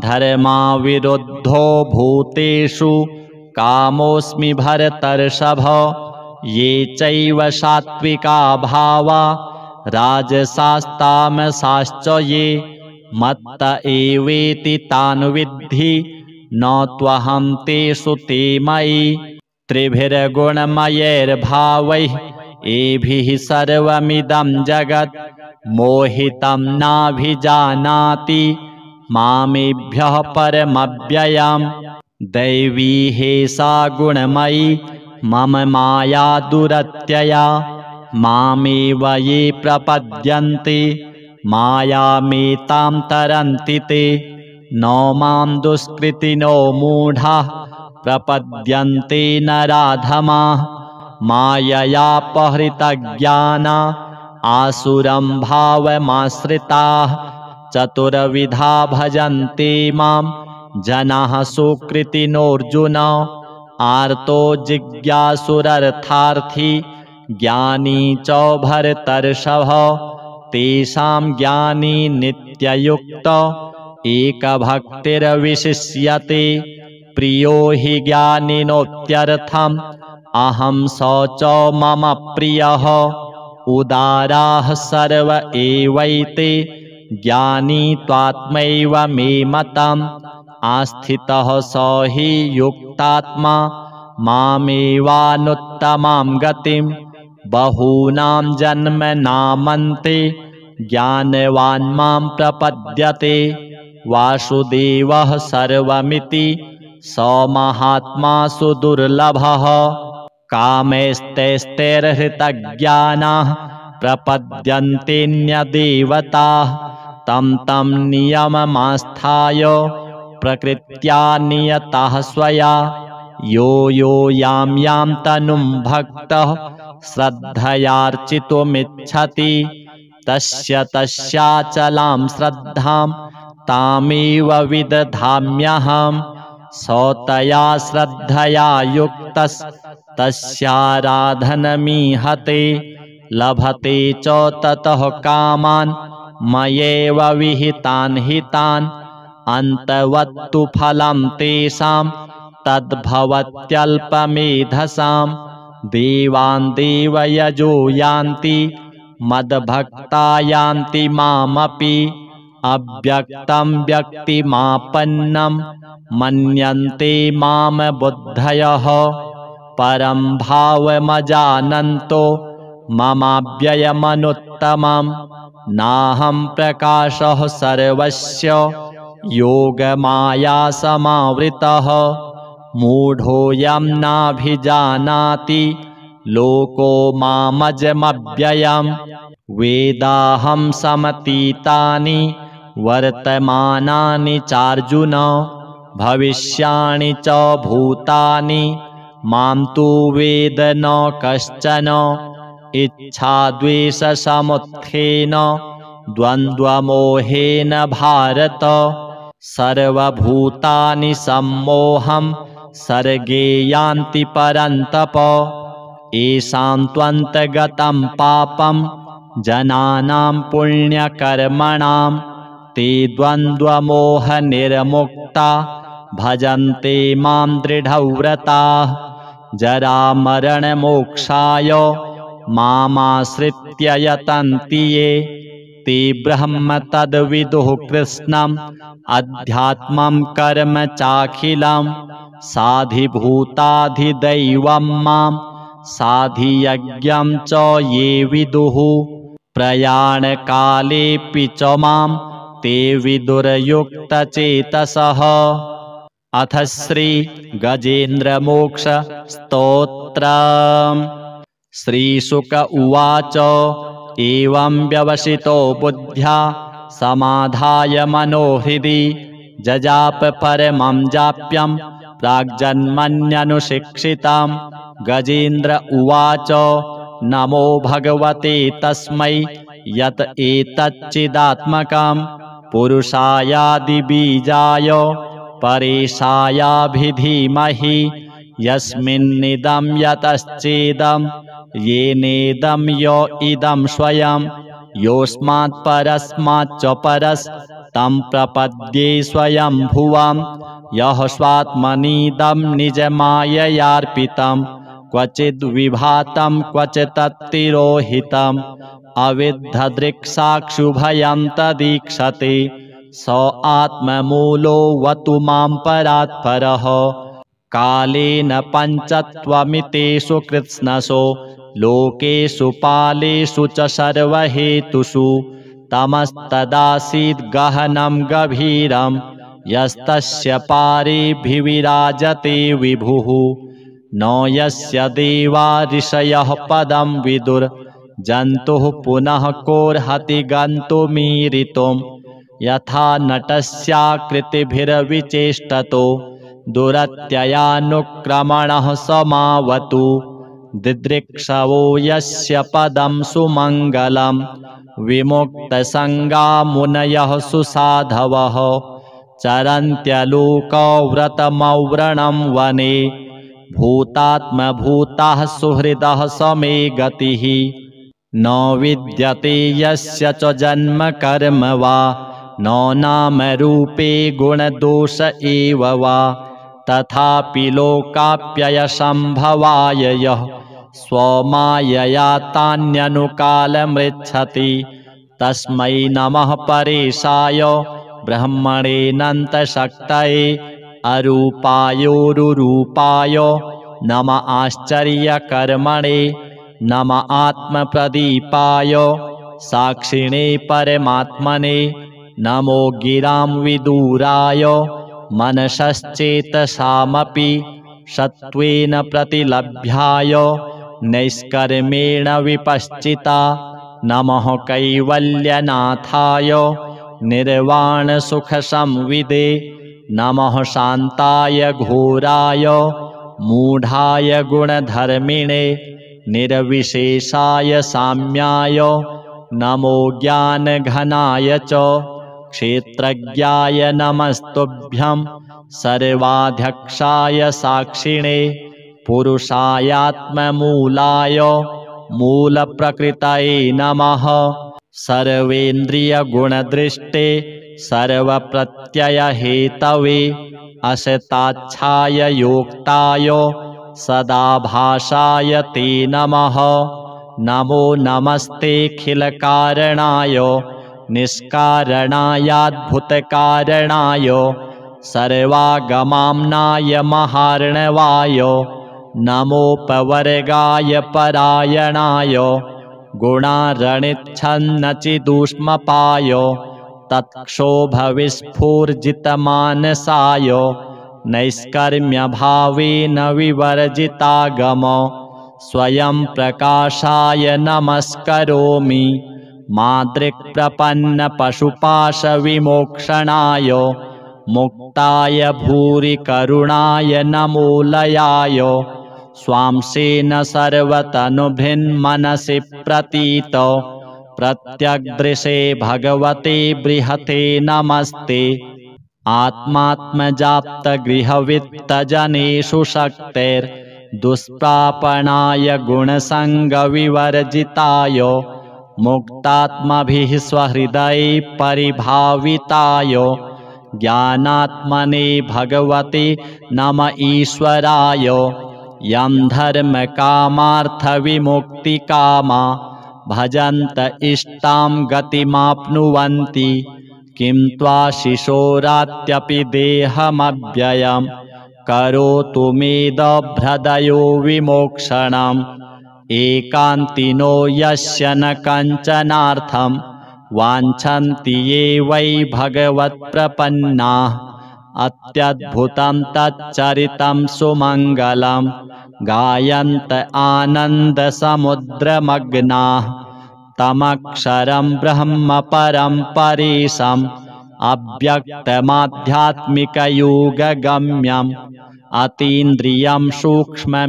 धर्माविरुद्धो भूतेषु कामोऽस्मि भरतर्षभ। ये चैव सात्विका भावा राजसास्तामसाश्च ये मत्त एवेति तान् विद्धि न त्वहं तेषु ते मयि। त्रिभिर्गुणमयैर्भावैः एभिः सर्वमिदं जगत् मोहितं नाभिजानाति मामेभ्यः परमव्ययम्। दैवी हेषा गुणमयी मम माया दुरत्यया। मामेव ये प्रपद्यन्ते मायामेतां तरन्ति ते। न मां दुष्कृतिनो मूढाः प्रपद्यन्ते नराधमाः। माययापहृतज्ञाना आसुरं भावमाश्रिताः। चतुर्विधा भजन्ते मां जनाः सुकृतिनोऽर्जुन। आर्तो जिज्ञासुरर्थार्थी ज्ञानी च भरतर्षभ। तेषां ज्ञानी नित्ययुक्त एकभक्तिर्विशिष्यते। प्रियो हि ज्ञानिनोत्यर्थम् अहं स च मम प्रियः। उदाराः सर्व एवैते ज्ञानी त्वात्मैव मे मतम्। आस्थितः स हि युक्तात्मा मामेवानुत्तमां गतिम्। बहूनां जन्मनामन्ते ज्ञानवान् मां प्रपद्यते। वासुदेवः सर्वमिति स महात्मा सुदुर्लभः। कामैस्तैस्तैर्हृतज्ञानाः प्रपद्यन्तेऽन्यदेवताः। तं तं नियममास्थाय प्रकृत्या नियतः स्वया। यो यो यां यां तनुं भक्तः श्रद्धयार्चितुमिच्छति तस्य तस्याचलां श्रद्धां तामेव विदधाम्यहम्। सौतया श्रद्धया युक्तस्तस्याराधनमीहते लभते च ततः कामान् मयैव विहितान् हितान् अन्तवत्तु फलं तेषां तद्भवत्यल्पमेधसां देवान् देवयजो यान्ति मद्भक्ता यान्ति मामपि अव्यक्तं व्यक्तिमापन्नं मन्यन्ते माम बुद्धयः परं भावमजानन्तो ममाव्ययमनुत्तमं नाहं प्रकाशः सर्वस्य योगमाया समावृतः मूढोऽयं नाभिजानाति लोको मामजमव्ययं वेदाहं समतीतानि वर्तमानानि चार्जुन भविष्याणि च भूतानि मां तु वेद न कश्चन इच्छाद्वेषसमुत्थेन द्वन्द्वमोहेन भारत सर्वभूतानि सम्मोहं सर्गे यान्ति परन्तप येषां त्वन्तगतं पापं जनानां पुण्यकर्मणां ते द्वन्द्वमोहनिर्मुक्ता भजन्ते मां दृढव्रताः जरामरणमोक्षाय मामाश्रित्य यतन्ति ये ते ब्रह्म तद्विदुः कृष्णम् अध्यात्मं कर्म चाखिलं साधिभूताधिदैवं मां साधियज्ञं च ये विदुः प्रयाणकालेऽपि च मां ते विदुर्युक्तचेतसः। अथ श्री गजेन्द्रमोक्ष स्तोत्रम्। श्रीशुक उवाच एवं व्यवसितो बुद्ध्या समाधाय मनोहृदि जजाप परमं जाप्यं प्राग्जन्मन्यनुशिक्षितं। गजेन्द्र उवाच नमो भगवते तस्मै यत एतच्चिदात्मकं पुरुषायादिबीजाय परेशायाभिधीमहि यस्मिन्निदं यतश्चेदं येनेदं य इदं स्वयं योऽस्मात् परस्माच्च परस्तं प्रपद्ये स्वयंभुवं यः स्वात्मनीदं निजमाययार्पितं क्वचिद्विभातं क्वचित्तिरोहितम् अविद्धदृक्साक्षुभयं तदीक्षते स आत्ममूलो वतु मां परात्परः कालेन पञ्चत्वमितेषु कृत्स्नसो लोकेषु पालेषु च सर्वहेतुषु तमस्तदासीद् गहनं गभीरं यस्तस्य पारेभिविराजते विभुः न यस्य देवा ऋषयः पदं विदुर्जन्तुः पुनः कोर्हति गन्तुमीरितुं यथा नटस्याकृतिभिर्विचेष्टतो दुरत्ययानुक्रमणः समावतु दिदृक्षवो यस्य पदं सुमङ्गलं विमुक्तसङ्गा मुनयः सुसाधवः चरन्त्यलोकव्रतमव्रणं वने भूतात्मभूताः सुहृदः समे गतिः न विद्यते यस्य च जन्म कर्म वा न नाम रूपे गुणदोष एव वा तथापि लोकाप्ययसम्भवाय यः स्वमायया तान्यनुकालमृच्छति तस्मै नमः परेशाय ब्रह्मणेऽनन्तशक्तये अरूपायोरुरूपाय नम आश्चर्यकर्मणे नम आत्मप्रदीपाय साक्षिणे परमात्मने नमो गिरां विदूराय मनसश्चेतसामपि सत्त्वेन प्रतिलभ्याय नैष्कर्मेण विपश्चिता नमः कैवल्यनाथाय निर्वाणसुखसंविदे नमः शान्ताय घोराय मूढाय गुणधर्मिणे निर्विशेषाय साम्याय नमो ज्ञानघनाय च क्षेत्रज्ञाय नमस्तुभ्यं सर्वाध्यक्षाय साक्षिणे पुरुषायात्ममूलाय मूलप्रकृतये नमः सर्वेन्द्रियगुणदृष्टे सर्वप्रत्ययहेतवे असताच्छाय योक्ताय सदाभासाय ते नमः नमो नमस्तेऽखिलकारणाय निष्कारणायाद्भुतकारणाय सर्वागमाम्नाय महार्णवाय नमोपवर्गाय परायणाय गुणारणिच्छन्नचिदूष्मपाय तत्क्षोभविस्फूर्जितमानसाय नैष्कर्म्यभावेन विवर्जितागम स्वयं प्रकाशाय नमस्करोमि मादृक्प्रपन्नपशुपाशविमोक्षणाय मुक्ताय भूरि करुणाय नमोलयाय स्वांसेन सर्वतनुभिन्मनसि प्रतीत प्रत्यग्दृशे भगवते बृहते नमस्ते आत्मात्मजाप्तगृहवित्तजनेषु शक्तेर्दुष्प्रापणाय गुणसङ्गविवर्जिताय मुक्तात्मभिः स्वहृदये परिभाविताय ज्ञानात्मने भगवते नम ईश्वराय यं धर्मकामार्थविमुक्तिकामा भजन्त इष्टां गतिमाप्नुवन्ति किं त्वाशिशोरात्यपि देहमव्ययं करोतु मेदभ्रदयो विमोक्षणम् एकान्तिनो यस्य न कञ्चनार्थं वाञ्छन्ति ये वै भगवत्प्रपन्नाः अत्यद्भुतं तच्चरितं सुमङ्गलं गायन्त आनन्दसमुद्रमग्नाः तमक्षरं ब्रह्म परं परेशम् अव्यक्तमाध्यात्मिकयोगगम्यम् अतीन्द्रियं सूक्ष्ममिवातिदूरम्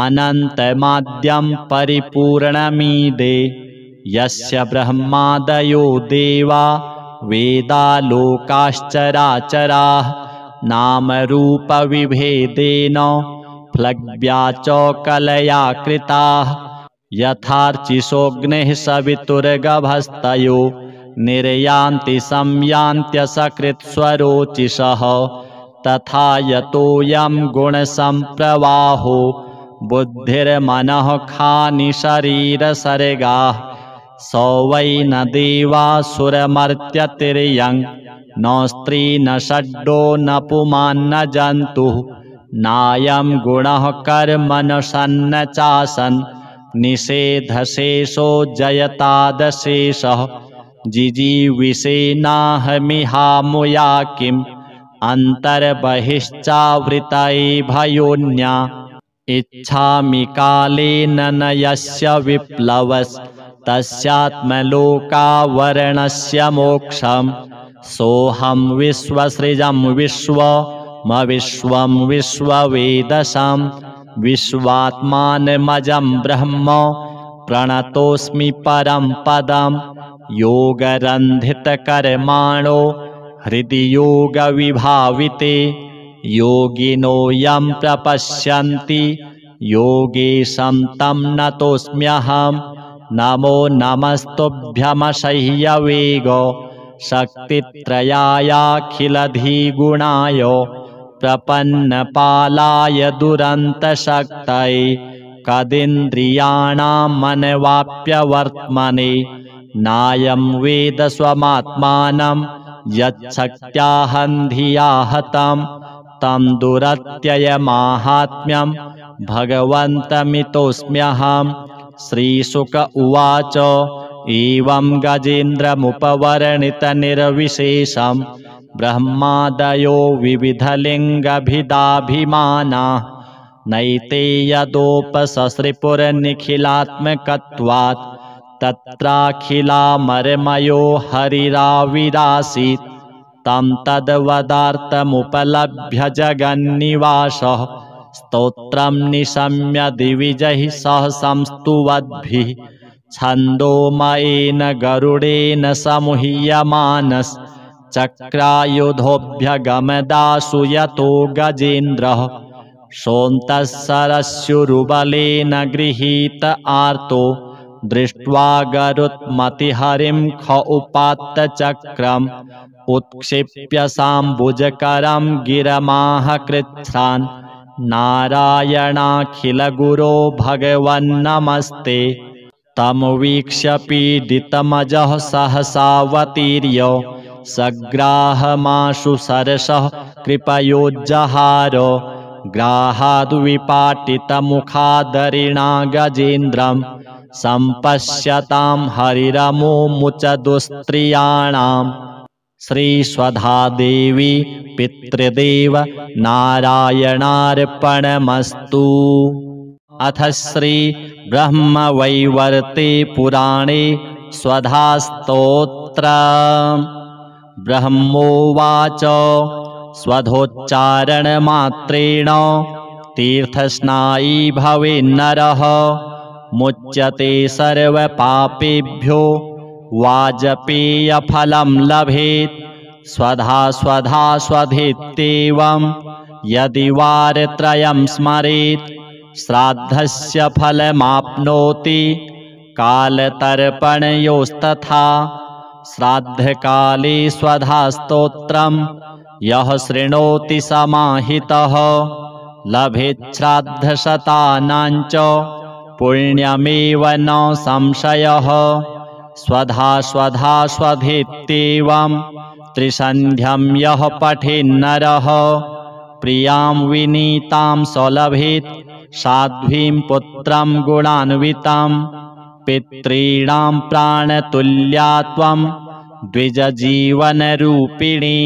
अनन्तमाद्यं परिपूर्णमीदे यस्य ब्रह्मादयो देवा वेदालोकाश्चराचराः नामरूपविभेदेन फ्लग्व्या च कलया कृताः यथार्चिषोऽग्निः सवितुर्गभस्तयो निर्यान्ति संयान्त्यसकृत्स्वरोचिषः तथा यतोऽयं गुणसम्प्रवाहो बुद्धिर्मनः खानि शरीरसर्गाः स वै न देवासुरमर्त्यतिर्यं न स्त्री न षड्डो न पुमान्न जन्तुः नायं गुणः कर्म न सन्न चासन् निषेधशेषो जयतादशेषः जिजीविषेनाहमिहामुया किम् अन्तर्बहिश्चावृतये भयोन्या इच्छामि कालेन न यस्य विप्लवस्तस्यात्मलोकावरणस्य मोक्षम् सोऽहं विश्वसृजं विश्वमविश्वं विश्ववेदसां विश्वात्मानमजं ब्रह्म प्रणतोऽस्मि परं पदं योगरन्धितकर्माणो हृदि योगविभाविते योगिनो यं प्रपश्यन्ति योगेशं तं नतोऽस्म्यहं नमो नमस्तुभ्यमशह्यवेग शक्तित्रयायाखिलधिगुणाय प्रपन्नपालाय दुरन्तशक्तये कदिन्द्रियाणां मनवाप्यवर्त्मने नायं वेद स्वमात्मानं यच्छक्त्याहन्धिया हतं तं दुरत्ययमाहात्म्यं भगवन्तमितोऽस्म्यहम् श्रीशुक उवाच एवं गजेन्द्रमुपवर्णितनिर्विशेषं ब्रह्मादयो विविधलिङ्गभिदाभिमानाः नैते यदोपससृपुरनिखिलात्मकत्वात् तत्राखिलामरमयो हरिराविरासीत् तं तद्वदार्थमुपलभ्य जगन्निवासः स्तोत्रं निशम्य दिविजैः सह संस्तुवद्भिः छन्दोमयेन गरुडेन समुह्यमानश्चक्रायुधोऽभ्यगमदाशु यतो गजेन्द्रः सोऽन्तःसरस्युरुबलेन गृहीत आर्तो दृष्ट्वा गरुत्मतिहरिं ख उपात्त चक्रम् उत्क्षिप्य साम्बुजकरं गिरमाह कृच्छ्रान् नारायणाखिलगुरो भगवन्नमस्ते तं वीक्ष्य पीडितमजः सहसावतीर्य सग्राहमाशु सरसः कृपयोज्जहार ग्राहाद्विपाटितमुखादरिणा गजेन्द्रं सम्पश्यतां हरिरमुमुच दुस्त्रियाणाम् श्रीस्वधादेवी पितृदेव नारायणार्पणमस्तु। अथ श्री ब्रह्मवैवर्ते पुराणे स्वधास्तोत्रम्। ब्रह्मोवाच स्वधोच्चारणमात्रेण तीर्थस्नायी भवेन्नरः मुच्यते सर्वपापेभ्यो वाजपेयफलं लभेत् स्वधा स्वधा स्वधेत्येवं यदि वारत्रयं स्मरेत् श्राद्धस्य फलमाप्नोति कालतर्पणयोस्तथा श्राद्धकाले स्वधास्तोत्रं यः शृणोति समाहितः लभेत् श्राद्धशतानां च पुण्यमेव न संशयः स्वधा स्वधा स्वधेत्येवं त्रिसन्ध्यं यः पठेन्नरः प्रियां विनीतां स लभेत् साध्वीं पुत्रं गुणान्वितं पितॄणां प्राणतुल्या त्वं द्विजजीवनरूपिणी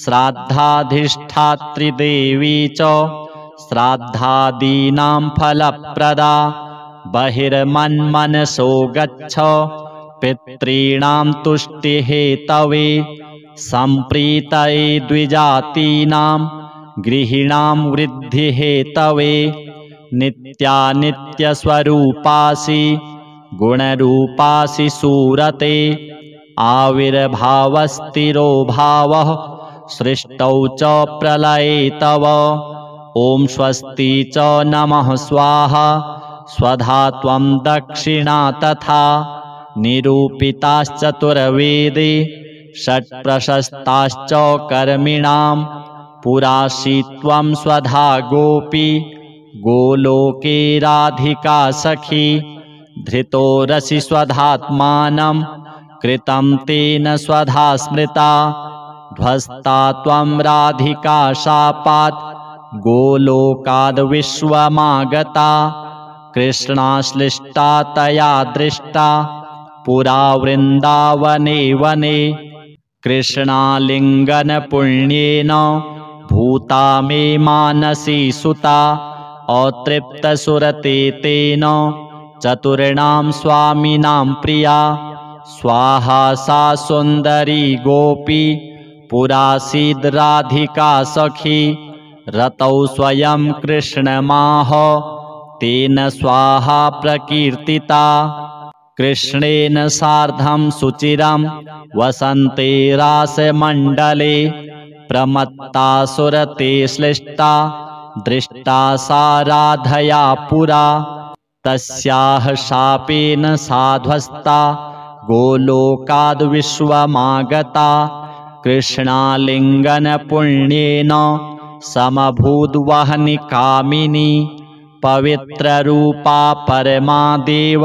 श्राद्धाधिष्ठात्री देवी च श्राद्धादीनां फलप्रदा बहिर्मन्मनसो गच्छ पितॄणां तुष्टिहेतवे सम्प्रीतये द्विजातीनां गृहीणां वृद्धिहेतवे नित्यानित्यस्वरूपासि गुणरूपासि सूरते आविर्भावस्थिरो भावः सृष्टौ च प्रलये तव ॐ स्वस्ति च नमः स्वाहा स्वधा त्वं दक्षिणा तथा निरूपिताश्चतुर्वेदे षट्प्रशस्ताश्च कर्मिणां पुरासि त्वं स्वधा गोपी गोलोके राधिका सखी धृतोरसि स्वधात्मानं कृतं तेन स्वधा स्मृता ध्वस्ता त्वं राधिका शापात् गोलोकाद्विश्वमागता कृष्णाश्लिष्टा तया दृष्टा पुरा वृन्दावने वने कृष्णालिङ्गनपुण्येन भूता मे मानसी सुता अतृप्तसुरते तेन चतुर्णां स्वामिनां प्रिया स्वाहा सा सुन्दरी गोपी पुरासीद् राधिका सखी रतौ स्वयं कृष्णमाह तेन स्वाहा प्रकीर्तिता कृष्णेन सार्धं सुचिरं वसन्ते रासमण्डले प्रमत्ता सुरते श्लिष्टा दृष्टा सा राधया पुरा तस्याः शापेन साध्वस्ता गोलोकाद्विश्वमागता कृष्णालिङ्गनपुण्येन समभूद्वहनि कामिनी पवित्ररूपा परमादेव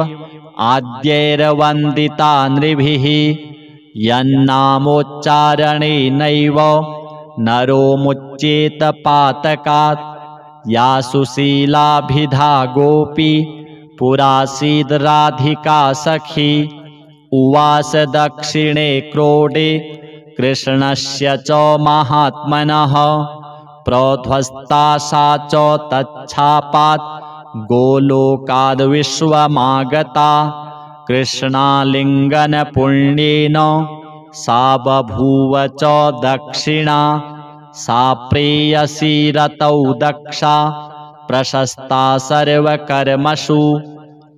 आद्यैर्वन्दिता नृभिः यन्नामोच्चारणेनैव नरो मुच्येत पातकात् या सुशीलाभिधा गोपी पुरासीद् राधिका सखी उवास दक्षिणे क्रोडे कृष्णस्य च महात्मनः प्रध्वस्ता सा च तच्छापात् गोलोकाद्विश्वमागता कृष्णालिङ्गनपुण्येन सा बभूव च दक्षिणा सा प्रेयसी रतौ दक्षा प्रशस्ता सर्वकर्मसु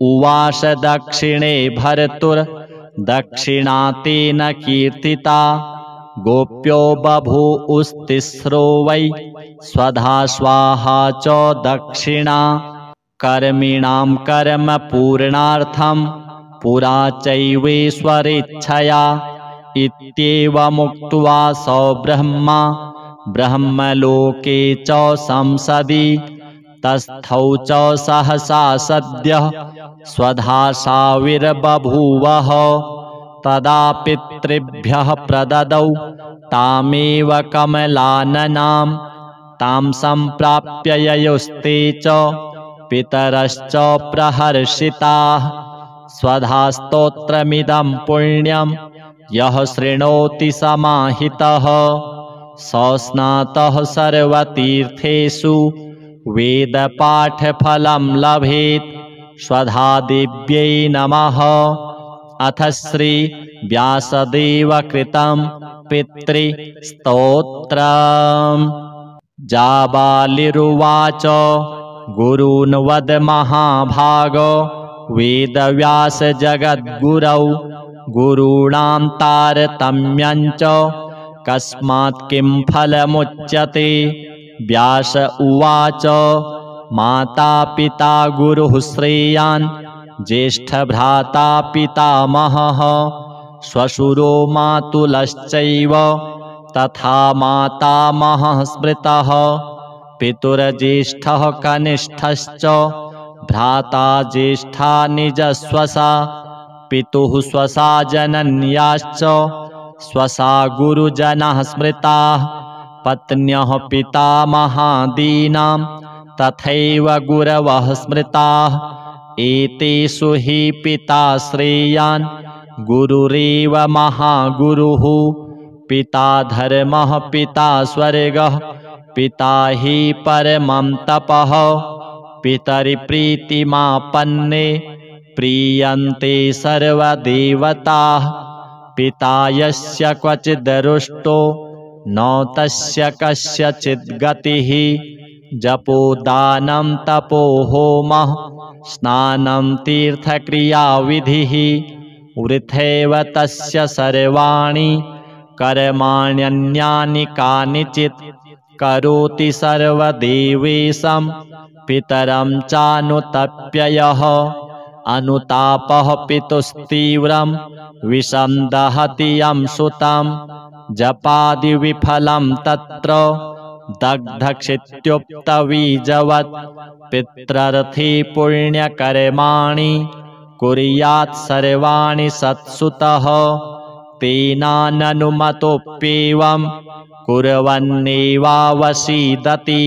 उवाच दक्षिणे भर्तुर्दक्षिणा तेन कीर्तिता। गोप्यो बभूवुस्तिस्रो वै स्वधा स्वाहा च दक्षिणा। कर्मिणां कर्म पूर्णार्थं पुरा चैवेश्वरेच्छया। इत्येवमुक्त्वा स ब्रह्मा ब्रह्मलोके च संसदि। तस्थौ च सहसा सद्यः स्वधासाविर्बभूवः। तदा पितृभ्यः प्रददौ तामेव कमलाननां। तां सम्प्राप्य ययुस्ते च पितरश्च प्रहर्षिताः। स्वधास्तोत्रमिदं पुण्यं यः शृणोति समाहितः। स स्नातः सर्वतीर्थेषु वेदपाठफलं लभेत्। स्वधादेव्यै नमः। अथ श्री व्यासदेवकृतं पितृस्तोत्रम्। जाबालिरुवाच गुरून् वद महाभागो वेदव्यास जगद्गुरौ। गुरूणां तारतम्यं च कस्मात् किं फलमुच्यते। व्यास उवाच माता पिता गुरुः श्रेयान् ज्येष्ठभ्राता पितामहः। श्वशुरो मातुलश्चैव तथा मातामहः स्मृतः। पितुर्ज्येष्ठः कनिष्ठश्च भ्राता ज्येष्ठा निजस्वसा। पितुः स्वसा जनन्याश्च स्वसा गुरुजनाः स्मृताः। पत्न्यः पितामहादीनां तथैव गुरवः स्मृताः। एतेषु हि पिता श्रेयान् गुरुरेव महागुरुः। पिता धर्मः पिता स्वर्गः पिता हि परमं तपः। पितरिप्रीतिमापन्ने प्रीयन्ते सर्वदेवताः। पिता यस्य क्वचिदरुष्टो न तस्य कस्यचित् गतिः। जपोदानं तपो होमः स्नानं तीर्थक्रियाविधिः। वृथैव तस्य सर्वाणि कर्माण्यन्यानि कानिचित्। करोति सर्वदेवेशं पितरं चानुतप्ययः। अनुतापः पितुस्तीव्रं विषं दहति यं सुतं। जपादिविफलं तत्र दग्धक्षित्युक्तबीजवत्। पितरर्थे पुण्यकर्माणि कुर्यात् सर्वाणि सत्सुतः। तेनाननुमतोऽप्येवं कुर्वन्नेवावसीदति।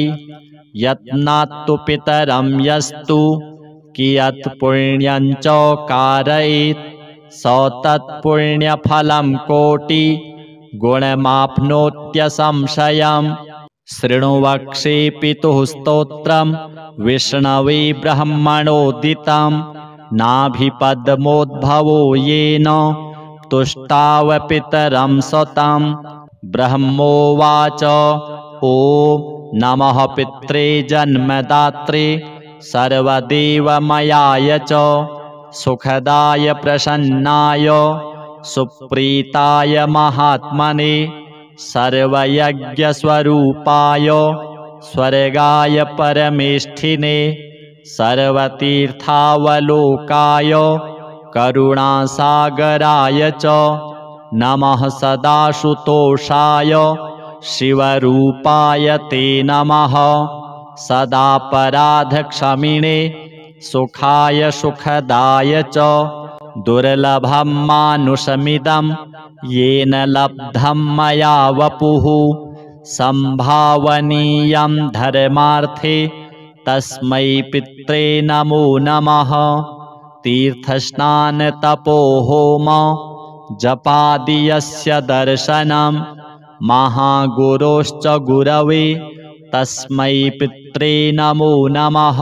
यत्नात्तु पितरं यस्तु कियत् पुण्यं च कारयेत्। स तत्पुण्यफलं कोटिगुणमाप्नोत्यसंशयम्। शृणु वक्ष्ये पितुः स्तोत्रं विष्णवे ब्रह्मणोदितं। नाभिपद्मोद्भवो येन तुष्टाव पितरं सतं। ब्रह्मोवाच ॐ नमः पित्रे जन्मदात्रे सर्वदेवमयाय च। सुखदाय प्रसन्नाय सुप्रीताय महात्मने। सर्वयज्ञस्वरूपाय स्वर्गाय परमेष्ठिने। सर्वतीर्थावलोकाय करुणासागराय च। नमः सदाशुतोषाय शिवरूपाय ते नमः। सदापराधक्षमिणे सुखाय सुखदाय च। दुर्लभं मानुषमिदं येन लब्धं मया वपुः। संभावनीयं धर्मार्थे तस्मै पित्रे नमो नमः। तीर्थस्नानतपोहोम जपादियस्य दर्शनं। महागुरोश्च गुरवे तस्मै पित्रे नमो नमः।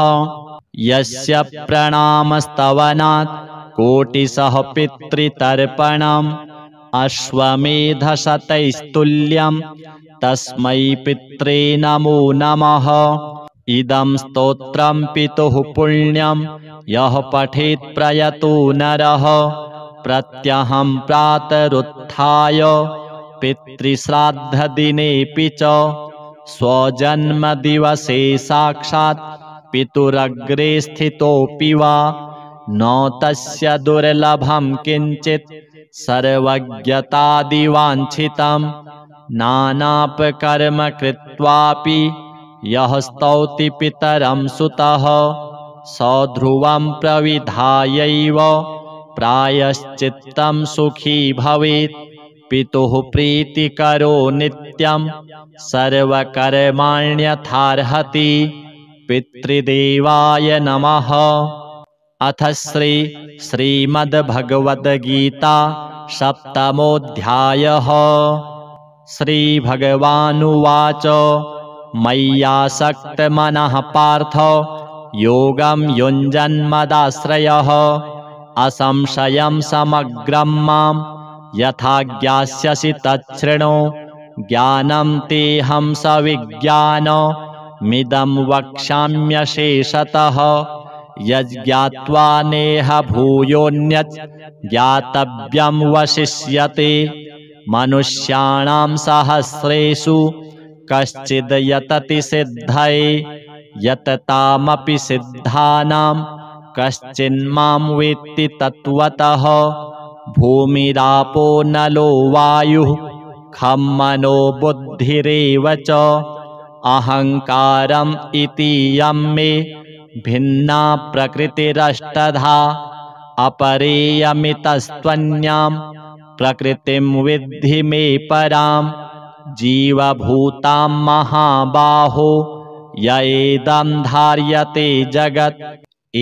यस्य प्रणामस्तवनात् कोटिशः पितृतर्पणम्। अश्वमेधशतैस्तुल्यं तस्मै पित्रे नमो नमः। इदं स्तोत्रं पितुः पुण्यं यः पठेत् प्रयतो नरः प्रत्यहं प्रातरुत्थाय पितृश्राद्धदिनेऽपि च स्वजन्मदिवसे साक्षात् पितुरग्रे स्थितोऽपि वा न तस्य दुर्लभं किञ्चित् सर्वज्ञतादिवाञ्छितं नानापकर्म कृत्वापि यः स्तौति पितरं सुतः स ध्रुवं प्रविधायैव प्रायश्चित्तं सुखी भवेत् पितुः प्रीतिकरो नित्यं सर्वकर्माण्यथार्हति पितृदेवाय नमः। अथ श्रीमद्भगवद्गीता सप्तमोऽध्यायः। श्रीभगवानुवाच मय्यासक्तमनः पार्थ योगं युञ्जन्मदाश्रयः असंशयं समग्रं मां यथा ज्ञास्यसि तच्छृणु ज्ञानं तेऽहं सविज्ञानमिदं वक्ष्याम्यशेषतः यज्ज्ञात्वा नेह भूयोऽन्यत् ज्ञातव्यं वशिष्यते मनुष्याणां सहस्रेषु कश्चिद् यतति सिद्धये यततामपि सिद्धानां कश्चिन्मां वेत्ति तत्त्वतः भूमिरापो नलो वायुः खं मनो बुद्धिरेव च अहङ्कारम् इतीयं मे भिन्ना प्रकृतिरष्टधा अपरेयमितस्त्वन्यां प्रकृतिं विद्धि मे परां जीवभूतां महाबाहो य एदं धार्यते जगत्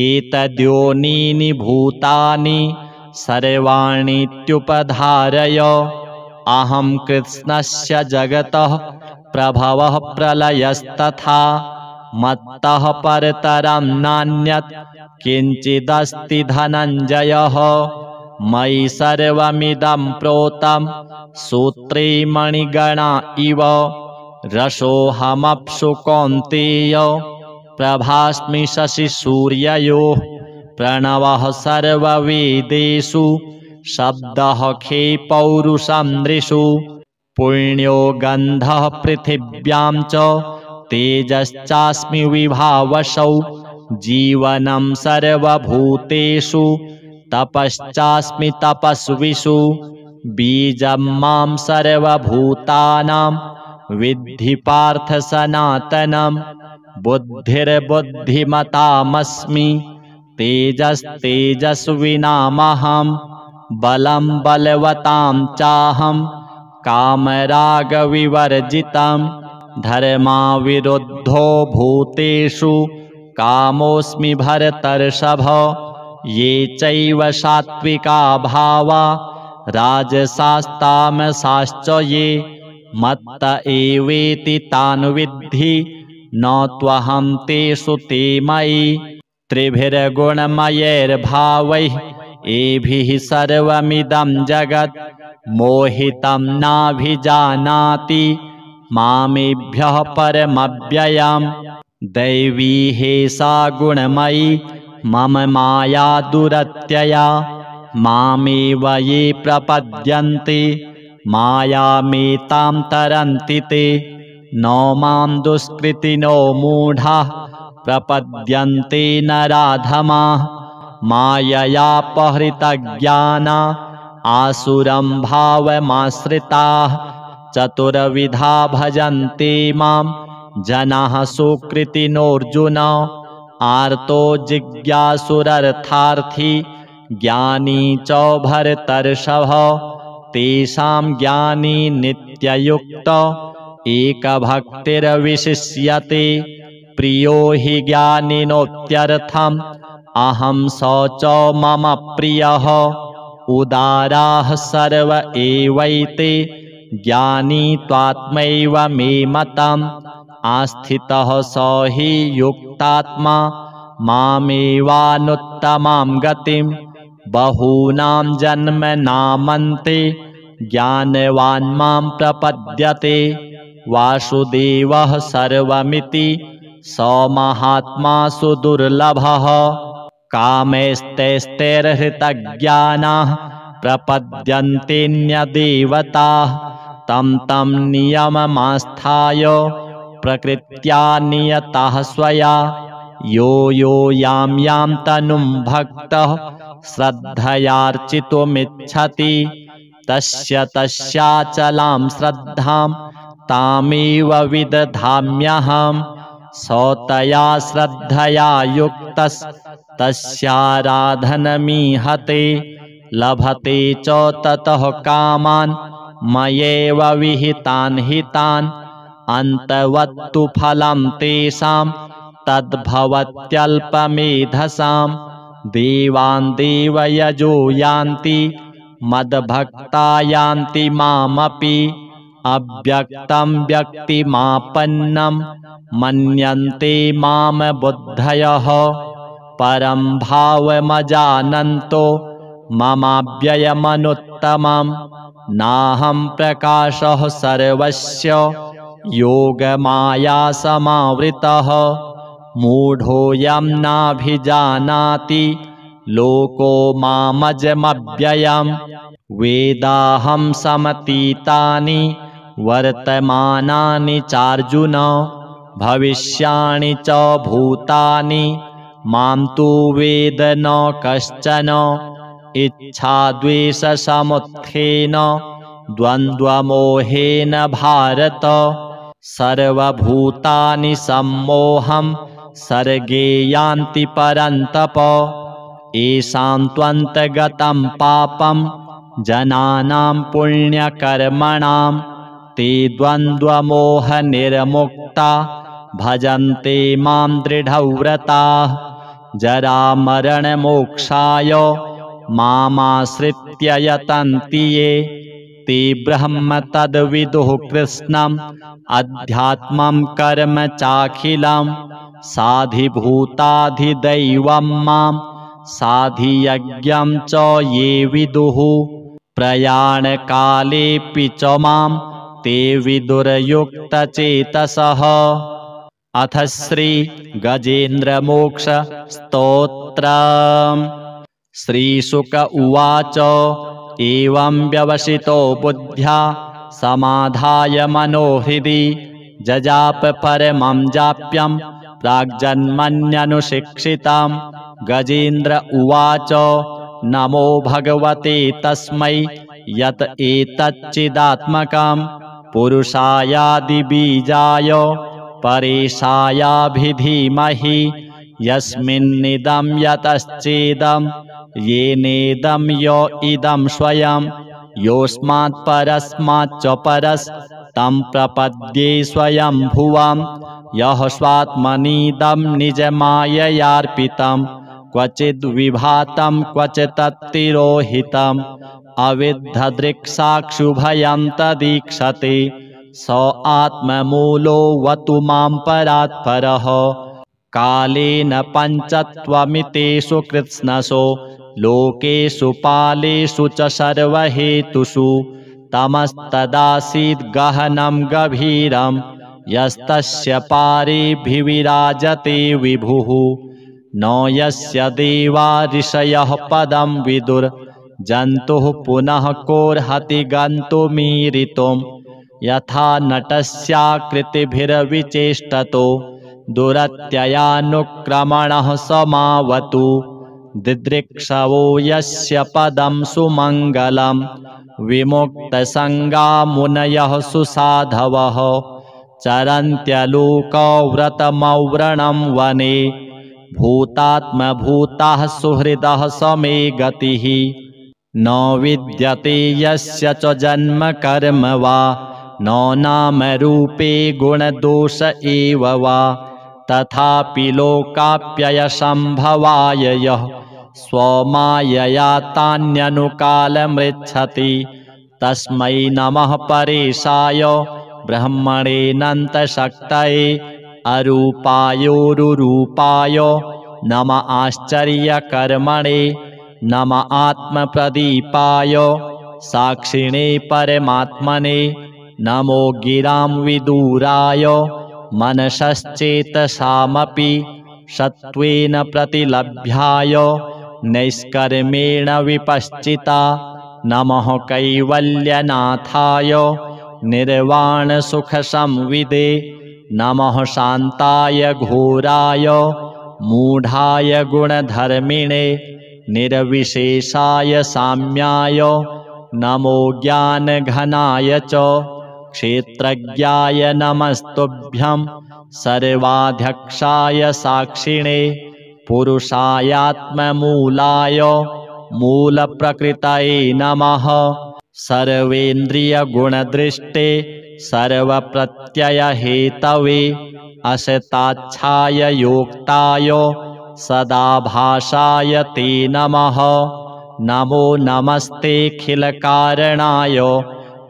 एतद्योनीनि भूतानि सर्वाणीत्युपधारय अहं कृत्स्नस्य जगतः प्रभवः प्रलयस्तथा मत्तः परतरं नान्यत् किञ्चिदस्ति धनञ्जयः मयि सर्वमिदं प्रोतं सूत्रे मणिगणा इव रसोऽहमप्सु कौन्तेय प्रभास्मि शशिसूर्ययोः प्रणवः सर्ववेदेषु शब्दः खे पौरुषं नृषु पुण्यो गन्धः पृथिव्यां च तेजश्चास्मि विभावसौ जीवनं सर्वभूतेषु तपश्चास्मि तपस्विषु बीजं मां सर्वभूतानां विद्धि पार्थ सनातनं बुद्धिर्बुद्धिमतामस्मि तेजस्तेजस्विनामहं बलं बलवतां चाहं कामरागविवर्जितं धर्माविरुद्धो भूतेषु कामोऽस्मि भरतर्षभ ये चैव सात्विका भावा राजसास्तामसाश्च ये मत्त एवेति तान् विद्धि न त्वहं तेषु ते मयि त्रिभिर्गुणमयैर्भावैः एभिः सर्वमिदं जगत् मोहितं नाभिजानाति मामेभ्यः परमव्ययम् दैवी हेषा गुणमयी मम माया दुरत्यया मामेव ये प्रपद्यन्ते मायामेतां तरन्ति ते न मां दुष्कृतिनो मूढाः प्रपद्यन्ते नराधमाः माययापहृतज्ञाना आसुरं भावमाश्रिताः चतुर्विधा भजन्ते मां जनाः सुकृतिनोऽर्जुन आर्तो जिज्ञासुरर्थार्थी ज्ञानी च भरतर्षभ तेषां ज्ञानी नित्ययुक्त एकभक्तिर्विशिष्यते प्रियो हि ज्ञानिनोत्यर्थम् अहं स च मम प्रियः उदाराः सर्व एवैते ज्ञानी त्वात्मैव मे मतम् आस्थितः स हि युक्तात्मा मामेवानुत्तमां गतिं बहूनां जन्मनामन्ते ज्ञानवान् मां प्रपद्यते वासुदेवः सर्वमिति स महात्मा सुदुर्लभः। कामैस्तैस्तैर्हृतज्ञानाः प्रपद्यन्तेऽन्यदेवताः तं तं नियममास्थाय प्रकृत्या नियतः स्वया। यो यो यां यां तनुं भक्तः श्रद्धयार्चितुमिच्छति तस्य तस्याचलां श्रद्धां तामेव विदधाम्यहम्। स तया श्रद्धया युक्तस्तस्याराधनमीहते लभते च ततः कामान् मयैव विहितान् हितान्। अन्तवत्तु फलं तेषां तद्भवत्यल्पमेधसां। देवान् देवयजो यान्ति मद्भक्ता यान्ति मामपि। अव्यक्तं व्यक्तिमापन्नं मन्यन्ते मां बुद्धयः। परं भावमजानन्तो ममाव्ययमनुत्तमं। नाहं प्रकाशः सर्वस्य योगमाया समावृतः। मूढोऽयं नाभिजानाति लोको मामजमव्ययम्। वेदाहं समतीतानि वर्तमानानि चार्जुन भविष्याणि च भूतानि मां तु वेद न कश्चन। इच्छाद्वेषसमुत्थेन द्वन्द्वमोहेन भारत सर्वभूतानि सम्मोहं सर्गे यान्ति परन्तप। येषां त्वन्तगतं पापं जनानां पुण्यकर्मणां ते द्वन्द्वमोहनिर्मुक्ता भजन्ते मां दृढव्रताः। जरामरणमोक्षाय मामाश्रित्य यतन्ति ये ते ब्रह्म तद्विदुः कृष्णम् अध्यात्मं कर्म चाखिलं। साधिभूताधिदैवं मां साधियज्ञं च ये विदुः प्रयाणकालेऽपि च मां ते विदुर्युक्तचेतसः। अथ श्री गजेन्द्रमोक्ष स्तोत्रम्। श्रीशुक उवाच एवं व्यवसितो बुद्ध्या समाधाय मनोहृदि जजाप परमं जाप्यं प्राग्जन्मन्यनुशिक्षितं। गजेन्द्र उवाच नमो भगवते तस्मै यत एतच्चिदात्मकं पुरुषायादिबीजाय परेशायाभिधीमहि। यस्मिन्निदं यतश्चेदं येनेदं य इदं स्वयं योऽस्मात् परस्माच्च परस्तं प्रपद्ये स्वयंभुवं। यः स्वात्मनीदं निजमाययार्पितं क्वचिद्विभातं क्वचित्तिरोहितम् अविद्धदृक्साक्षुभयं तदीक्षते। स आत्ममूलोऽवतु मां परात्परः। कालेन पञ्चत्वमितेषु कृत्स्नसो लोकेषु पालेषु च सर्वहेतुषु तमस्तदासीद् गहनं गभीरं यस्तस्य पारेभिविराजते विभुः। न यस्य देवा ऋषयः पदं विदुर्जन्तुः पुनः कोर्हति गन्तुमीरितुं। यथा नटस्याकृतिभिर्विचेष्टतो दुरत्ययानुक्रमणः समावतु। दिदृक्षवो यस्य पदं सुमङ्गलं विमुक्तसङ्गा मुनयः सुसाधवः चरन्त्यलोकव्रतमव्रणं वने। भूतात्मभूताः सुहृदः समे गतिः न विद्यते यस्य च जन्म कर्म वा न नामरूपे गुणदोष एव वा। तथापि लोकाप्ययसम्भवाय यः स्वमायया तान्यनुकालमृच्छति तस्मै नमः परेशाय ब्रह्मणेऽनन्तशक्तये अरूपायोरुरूपाय नम आश्चर्यकर्मणे नम आत्मप्रदीपाय साक्षिणे परमात्मने नमो गिरां विदूराय मनसश्चेतसामपि सत्त्वेन प्रतिलभ्याय नैष्कर्मेण विपश्चिता। नमः कैवल्यनाथाय निर्वाणसुखसंविदे। नमः शान्ताय घोराय मूढाय गुणधर्मिणे। निर्विशेषाय साम्याय नमो ज्ञानघनाय च। क्षेत्रज्ञाय नमस्तुभ्यं सर्वाध्यक्षाय साक्षिणे। पुरुषायात्ममूलाय मूलप्रकृतये नमः। सर्वेन्द्रियगुणदृष्टे सर्वप्रत्ययहेतवे। असताच्छाय योक्ताय सदाभासाय ते नमः। नमो नमस्तेऽखिलकारणाय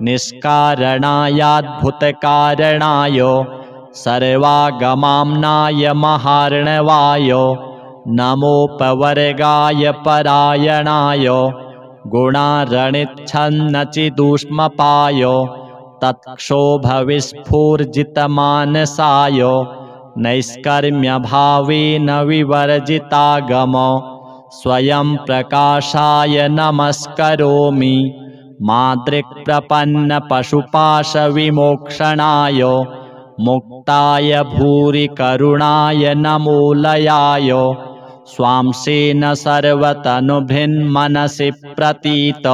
निष्कारणायाद्भुतकारणाय सर्वागमाम्नाय महार्णवाय। नमोपवर्गाय परायणाय गुणारणिच्छन्नचिदूष्मपाय तत्क्षोभविस्फूर्जितमानसाय नैष्कर्म्यभावेन विवर्जितागम स्वयं प्रकाशाय नमस्करोमि। मादृक्प्रपन्नपशुपाशविमोक्षणाय मुक्ताय भूरि करुणाय नमोलयाय। स्वांसेन सर्वतनुभिन्मनसि प्रतीत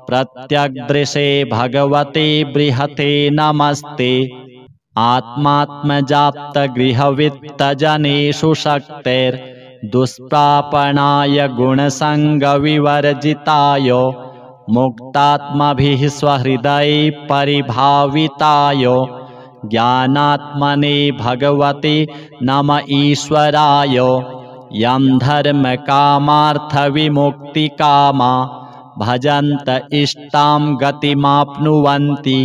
प्रत्यग्दृशे भगवते बृहते नमस्ते। आत्मात्मजाप्तगृहवित्तजनेषु शक्तेर्दुष्प्रापणाय गुणसङ्गविवर्जिताय मुक्तात्मभिः स्वहृदये परिभाविताय ज्ञानात्मने भगवते नम ईश्वराय। यं धर्मकामार्थविमुक्तिकामा भजन्त इष्टां गतिमाप्नुवन्ति।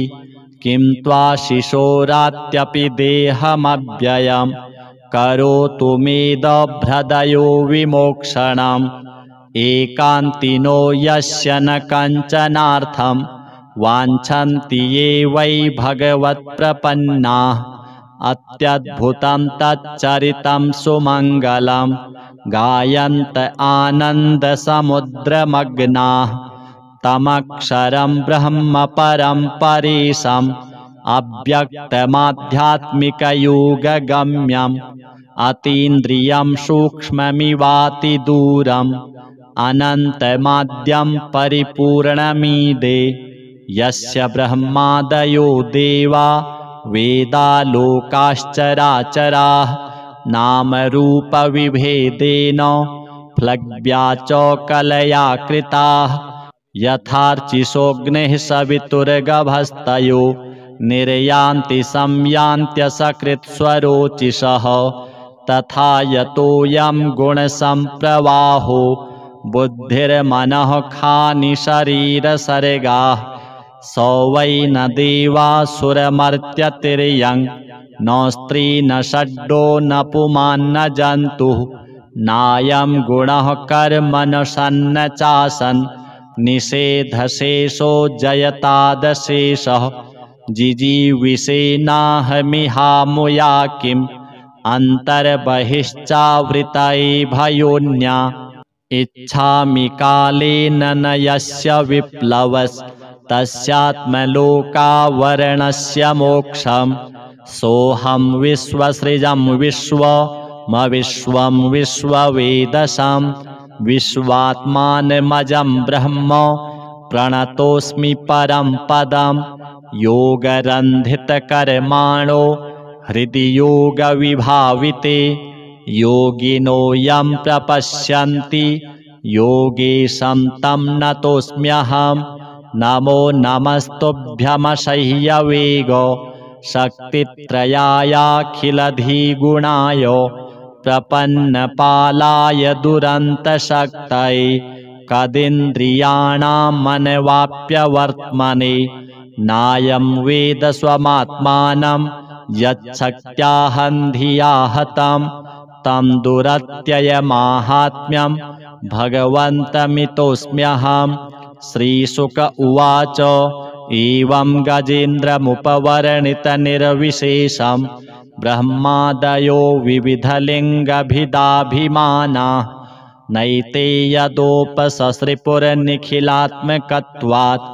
किं त्वाशिशोरात्यपि देहमव्ययं करोतु मेदभ्रदयो विमोक्षणम्। एकान्तिनो यस्य न कञ्चनार्थं वाञ्छन्ति ये वै भगवत्प्रपन्नाः। अत्यद्भुतं तच्चरितं सुमङ्गलं गायन्त आनन्दसमुद्रमग्नाः। तमक्षरं ब्रह्म परं परेशम् अव्यक्तमाध्यात्मिकयोगगम्यम्। अतीन्द्रियं सूक्ष्ममिवातिदूरम् अनन्तमाद्यं परिपूर्णमीदे। यस्य ब्रह्मादयो देवा वेदालोकाश्चराचराः नामरूपविभेदेन फ्लग्व्या च कलया कृताः। यथार्चिषोऽग्निः सवितुर्गभस्तयो निर्यान्ति संयान्त्यसकृत्स्वरोचिषः। तथा यतोऽयं गुणसम्प्रवाहो बुद्धिर्मनः खानि शरीरसर्गाः। स वै न देवासुरमर्त्यतिर्यं न स्त्री न षड्डो न पुमान्न जन्तुः। नायं गुणः कर्म न सन्न चासन् निषेधशेषो जयतादशेषः। जिजीविषेनाहमिहामुया किम् अन्तर्बहिश्चावृतये भयोन्या। इच्छामि कालेन न यस्य विप्लवस्तस्यात्मलोकावरणस्य मोक्षम्। सोऽहं विश्वसृजं विश्वमविश्वं विश्ववेदसं विश्वात्मानमजं ब्रह्म प्रणतोऽस्मि परं पदं। योगरन्धितकर्माणो हृदि योगविभाविते योगिनो यं प्रपश्यन्ति योगेशं तं नतोऽस्म्यहं। नमो नमस्तुभ्यमसह्यवेग शक्तित्रयायाखिलधिगुणाय प्रपन्नपालाय दुरन्तशक्तये कदिन्द्रियाणां मनवाप्यवर्त्मने। नायं वेद स्वमात्मानं यच्छक्त्याहन्धिया हतं तं दुरत्ययमाहात्म्यं भगवन्तमितोऽस्म्यहम्। श्रीशुक उवाच एवं गजेन्द्रमुपवर्णितनिर्विशेषं ब्रह्मादयो विविधलिङ्गभिदाभिमानाः नैते यदोपससृपुरनिखिलात्मकत्वात्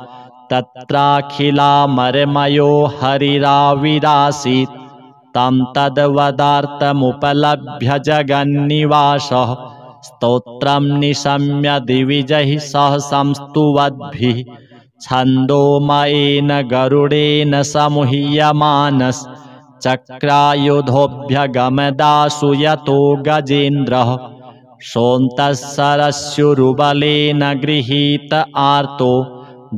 तत्राखिलामरमयो हरिराविरासीत् तं तद्वदार्थमुपलभ्य जगन्निवासः स्तोत्रं निशम्य दिविजैः सह संस्तुवद्भिः छन्दोमयेन गरुडेन समुह्यमानश्चक्रायुधोऽभ्यगमदाशु यतो गजेन्द्रः सोऽन्तःसरस्युरुबलेन गृहीत आर्तो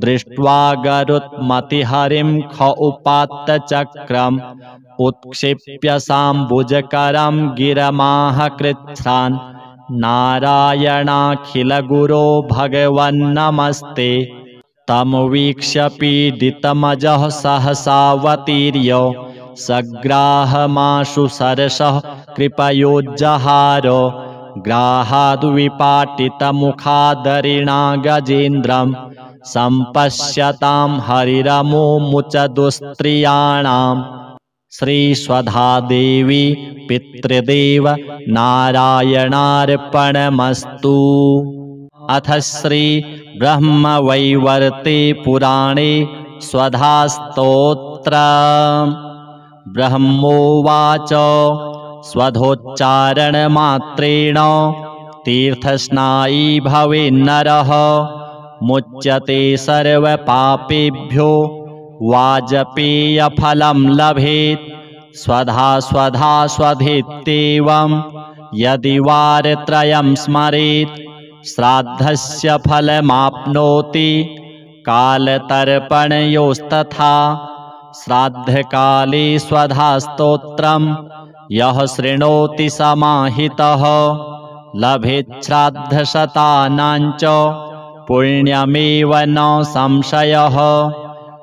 दृष्ट्वा गरुत्मतिहरिं ख उपात्तचक्रम् उत्क्षिप्य साम्बुजकरं गिरमाह कृच्छ्रान् नारायणाखिलगुरो भगवन्नमस्ते तं वीक्ष्य पीडितमजः सहसावतीर्य सग्राहमाशु सरसः कृपयोज्जहार ग्राहाद्विपाटितमुखादरिणा गजेन्द्रं सम्पश्यतां हरिरमुमुच दुस्त्रियाणाम् श्रीस्वधादेवी पितृदेव नारायणार्पणमस्तु। अथ श्री ब्रह्मवैवर्ते पुराणे स्वधास्तोत्रम्। ब्रह्मोवाच स्वधोच्चारणमात्रेण तीर्थस्नायी भवेन्नरः मुच्यते सर्वपापेभ्यो वाजपेयफलं लभेत् स्वधा स्वधा स्वधेत्येवं यदि वारत्रयं स्मरेत् श्राद्धस्य फलमाप्नोति कालतर्पणयोस्तथा श्राद्धकाले स्वधास्तोत्रं यः शृणोति समाहितः लभेत् श्राद्धशतानां च पुण्यमेव न संशयः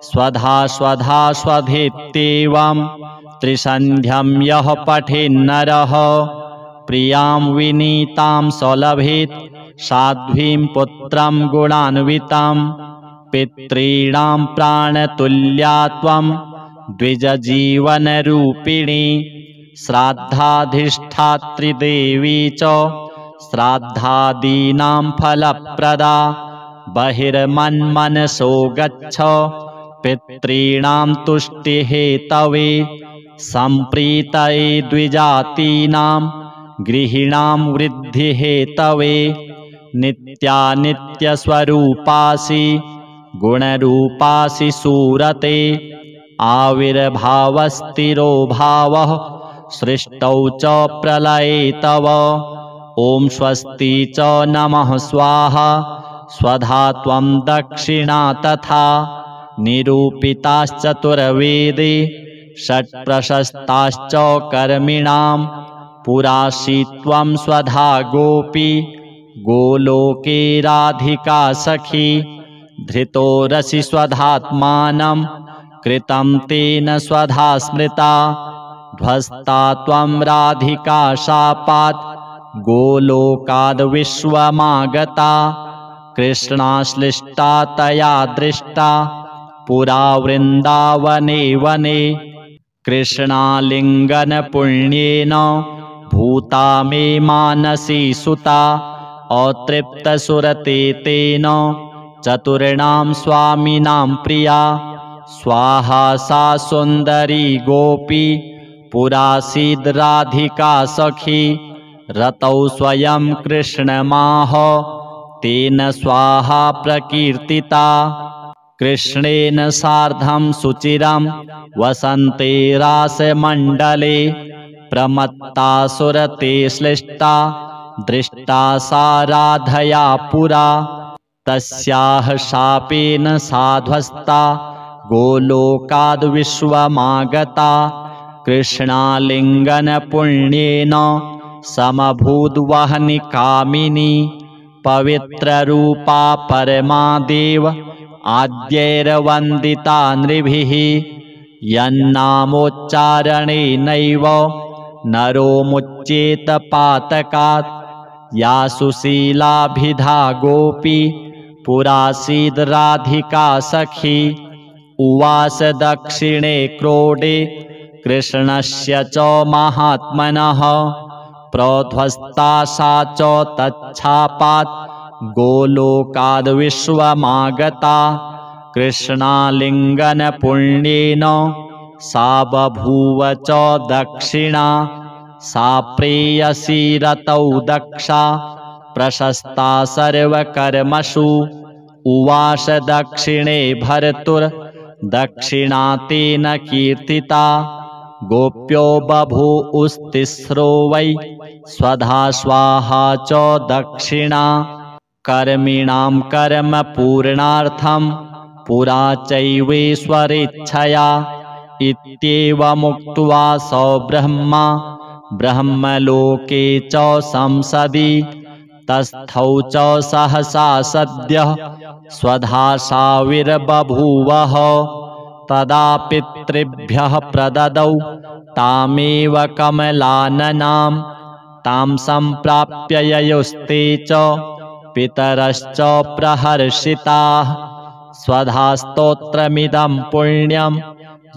स्वधा स्वधा स्वधेत्येवं त्रिसन्ध्यं यः पठेन्नरः प्रियां विनीतां सलभेत् साध्वीं पुत्रं गुणान्वितं पितॄणां प्राणतुल्या त्वं द्विजजीवनरूपिणी श्राद्धाधिष्ठात्री देवी च श्राद्धादीनां फलप्रदा बहिर्मन्मनसो गच्छ पितॄणां तुष्टिहेतवे सम्प्रीतये द्विजातीनां गृहीणां वृद्धिहेतवे नित्यानित्यस्वरूपासि गुणरूपासि सूरते आविर्भावस्थिरो भावः सृष्टौ च प्रलये तव ॐ स्वस्ति च नमः स्वाहा स्वधा त्वं दक्षिणा तथा निरूपिताश्चतुर्वेदे षट्प्रशस्ताश्च कर्मिणां पुरासि त्वं स्वधा गोपी गोलोके राधिका सखी धृतो रसि स्वधात्मानं कृतं तेन स्वधा स्मृता ध्वस्ता त्वं राधिका शापात् गोलोकाद् विश्वमागता कृष्णाश्लिष्टा तया दृष्टा पुरा वृन्दावने वने कृष्णालिङ्गनपुण्येन भूता मे मानसी सुता अतृप्तसुरते तेन चतुर्णां स्वामिनां प्रिया स्वाहा सा सुन्दरी गोपी पुरासीद् राधिका सखी रतौ स्वयं कृष्णमाह तेन स्वाहा प्रकीर्तिता कृष्णेन सार्धं सुचिरं वसन्ते रासमण्डले प्रमत्ता सुरते श्लिष्टा दृष्टा सा राधया पुरा तस्याः शापेन साध्वस्ता गोलोकाद् विश्वमागता कृष्णालिङ्गनपुण्येन समभूद्वहनि कामिनी पवित्ररूपा परमा देव आद्यैर्वन्दिता नृभिः यन्नामोच्चारणेनैव नरो मुच्येत पातकात् या सुशीलाभिधा गोपी पुरासीद् राधिका सखी उवास दक्षिणे क्रोडे कृष्णस्य च महात्मनः प्रोध्वस्ता सा च तच्छापात् गोलोकाद् विश्वमागता कृष्णालिङ्गनपुण्येन सा बभूव च दक्षिणा सा प्रेयसी रतौ दक्षा प्रशस्ता सर्वकर्मसु उवास दक्षिणे भर्तुर्दक्षिणा तेन कीर्तिता गोप्यो बभूवुस्तिस्रो वै स्वधा स्वाहा च दक्षिणा कर्मिणां कर्म पूर्णार्थं पुरा चैवेश्वरेच्छया इत्येवमुक्त्वा स ब्रह्मा ब्रह्मलोके च संसदि तस्थौ च सहसा सद्यः स्वधा साविर्बभूवः तदा पितृभ्यः प्रददौ तामेव कमलाननां तां सम्प्राप्य ययुस्ते च पितरश्च प्रहर्षिताः स्वधा स्तोत्रमिदं पुण्यं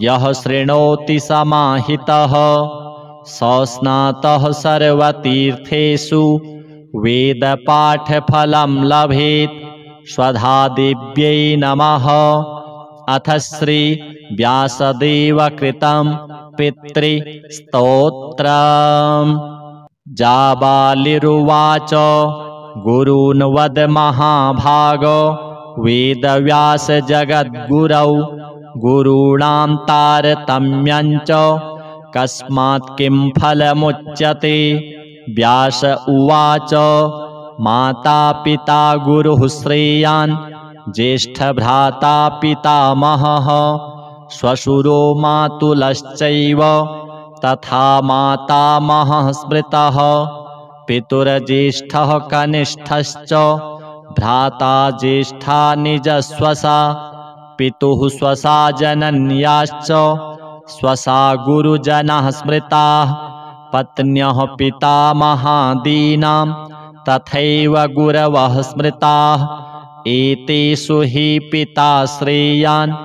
यः शृणोति समाहितः स स्नातः सर्वतीर्थेषु वेदपाठफलं लभेत् स्वधा दिव्यै नमः। अथ श्री व्यासदेवकृतं पितृस्तोत्रम्। जाबालिरुवाच गुरून् वद महाभागो वेदव्यास जगद्गुरौ गुरूणां तारतम्यं च कस्मात् किं फलमुच्यते। व्यास उवाच माता पिता गुरुः श्रेयान् ज्येष्ठभ्राता पितामहः श्वशुरो मातुलश्चैव तथा मातामहः स्मृतः पितुर्ज्येष्ठः कनिष्ठश्च भ्राता ज्येष्ठा निजस्वसा पितुः स्वसा जनन्याश्च स्वसा गुरुजनः स्मृताः पत्न्यः पितामहादीनां तथैव गुरवः स्मृताः एतेषु हि पिता श्रेयान्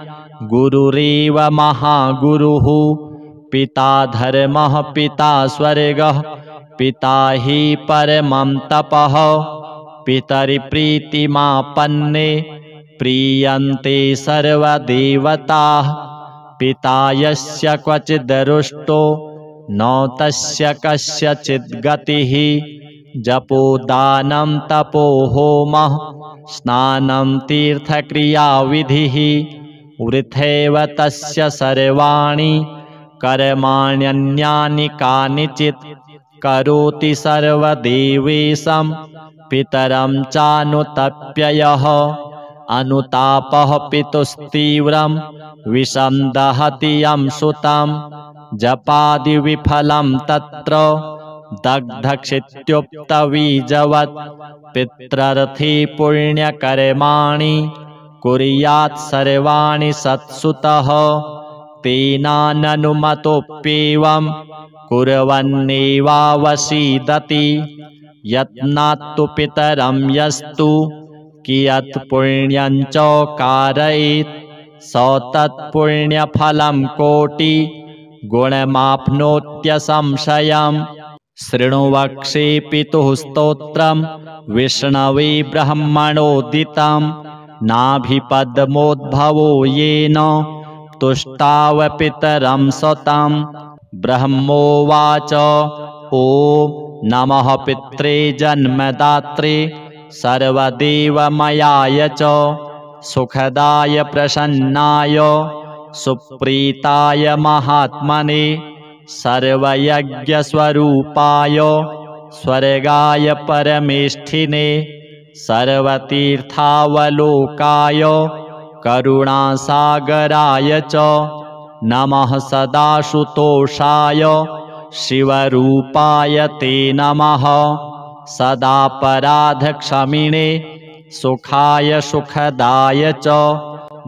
गुरुरेव महागुरुः पिता धर्मः पिता स्वर्गः पिता हि परमं तपः पितरिप्रीतिमापन्ने प्रीयन्ते सर्वदेवताः पिता यस्य क्वचिदरुष्टो न तस्य कस्यचित् गतिः जपोदानं तपो होमः स्नानं तीर्थक्रियाविधिः वृथैव तस्य सर्वाणि कर्माण्यन्यानि कानिचित् करोति सर्वदेवेशं पितरं चानुतप्ययः अनुतापः पितुस्तीव्रं विषं दहति यं सुतं जपादिविफलं तत्र दग्धक्षित्युक्तबीजवत् पित्रर्थे पुण्यकर्माणि कुर्यात् सर्वाणि सत्सुतः तेनाननुमतोऽप्येवं कुर्वन्नेवावसीदति यत्नात्तु पितरं यस्तु कियत् पुण्यं च कारयेत् स तत्पुण्यफलं कोटि गुणमाप्नोत्यसंशयम्। शृणु वक्षे पितुः स्तोत्रं विष्णवे ब्रह्मणोदितं नाभिपद्मोद्भवो येन तुष्टाव पितरं सतं। ब्रह्मोवाच ॐ नमः पित्रे जन्मदात्रे सर्वदेवमयाय च सुखदाय प्रसन्नाय सुप्रीताय महात्मने सर्वयज्ञस्वरूपाय स्वर्गाय परमेष्ठिने सर्वतीर्थावलोकाय करुणासागराय च नमः सदाशुतोषाय शिवरूपाय ते नमः सदापराधक्षमिणे सुखाय सुखदाय च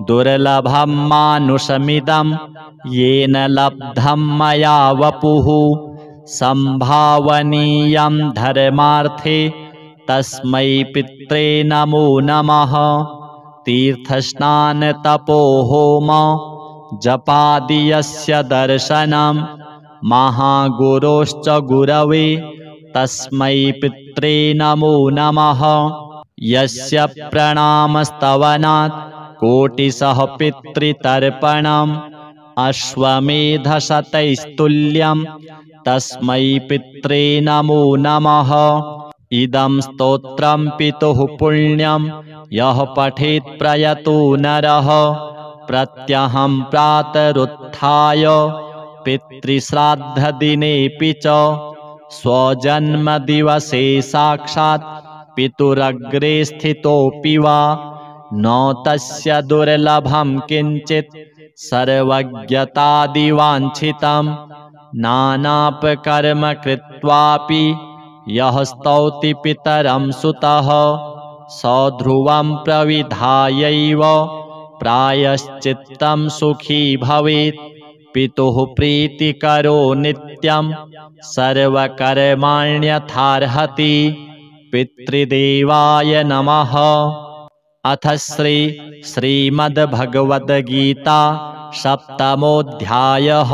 दुर्लभं मानुषमिदं येन लब्धं मया वपुः संभावनीयं धर्मार्थे तस्मै पित्रे नमो नमः। तीर्थस्नान तपो होम जपादि यस्य दर्शनं महागुरोश्च गुरवे तस्मै पित्रे नमो नमः। यस्य प्रणामस्तवनात् कोटिशः पितृतर्पणम् अश्वमेधशतैस्तुल्यं तस्मै पित्रे नमो नमः। इदं स्तोत्रं पितुः पुण्यं यः पठेत् प्रयतो नरः प्रत्यहं प्रातरुत्थाय पितृश्राद्धदिनेऽपि च स्वजन्मदिवसे साक्षात् पितुरग्रे स्थितोऽपि वा न तस्य दुर्लभं किञ्चित् सर्वज्ञतादिवाञ्छितं नानापकर्म कृत्वापि यः स्तौति पितरं सुतः स ध्रुवं प्रविधायैव प्रायश्चित्तं सुखी भवेत्। पितुः प्रीतिकरो नित्यं सर्वकर्माण्यथार्हति। पितृदेवाय नमः। अथ श्रीमद्भगवद्गीता सप्तमोऽध्यायः।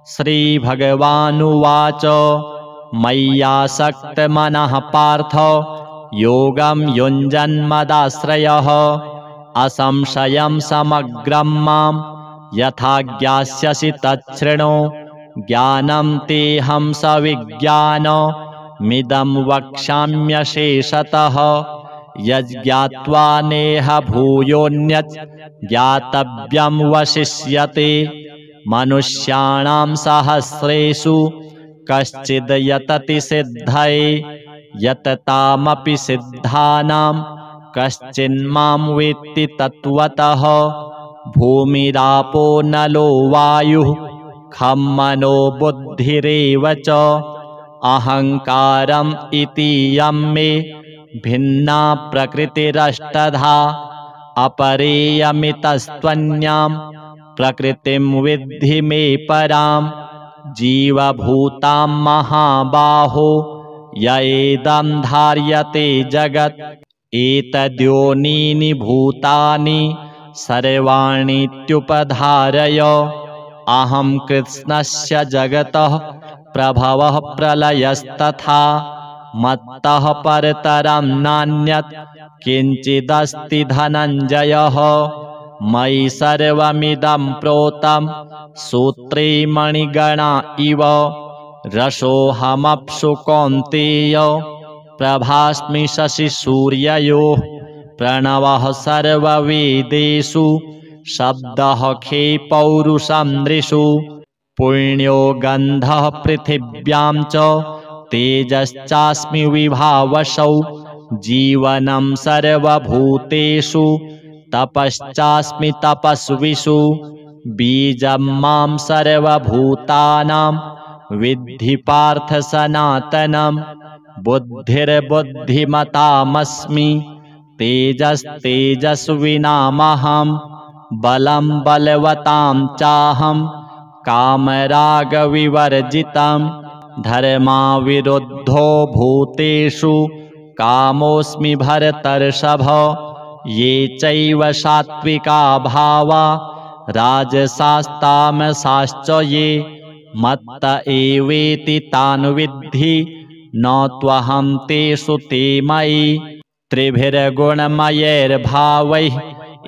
श्रीभगवानुवाच मय्यासक्तमनः पार्थ योगं युञ्जन्मदाश्रयः असंशयं समग्रं मां यथा ज्ञास्यसि तच्छृणु। ज्ञानं तेऽहं सविज्ञानमिदं वक्ष्याम्यशेषतः यज्ज्ञात्वा नेह भूयोऽन्यत् ज्ञातव्यं वशिष्यते। मनुष्याणां सहस्रेषु कश्चिद् यतति सिद्धये यततामपि सिद्धानां कश्चिन्मां वेत्ति तत्त्वतः। भूमिरापो नलो वायुः खं मनो बुद्धिरेव च अहङ्कारम् इतीयं मे भिन्ना प्रकृतिरष्टधा। अपरेयमितस्त्वन्यां प्रकृतिं विद्धि मे परां जीवभूतां महाबाहो य एदं धार्यते जगत्। एतद्योनीनि भूतानि सर्वाणीत्युपधारय अहं कृत्स्नस्य जगतः प्रभवः प्रलयस्तथा मत्तः परतरं नान्यत् किञ्चिदस्ति धनञ्जयः। मयि सर्वमिदं प्रोतं सूत्रे मणिगणा इव रसोऽहमप्सु कौन्तेय प्रभास्मि शशिसूर्ययोः। प्रणवः सर्ववेदेषु शब्दः खे पौरुषं नृषु। पुण्यो गन्धः पृथिव्यां च तेजश्चास्मि विभावसौ। जीवनं सर्वभूतेषु तपश्चास्मि तपस्विषु। बीजं मां सर्वभूतानां विद्धि पार्थ सनातनं। बुद्धिर्बुद्धिमतामस्मि तेजस्तेजस्विनामहं। बलं बलवतां चाहं कामरागविवर्जितं। धर्माविरुद्धो भूतेषु कामोऽस्मि भरतर्षभ। ये चैव सात्विका भावा राजसास्तामसाश्च ये मत्त एवेति तान् विद्धि न त्वहं तेषु ते मयि। त्रिभिर्गुणमयैर्भावैः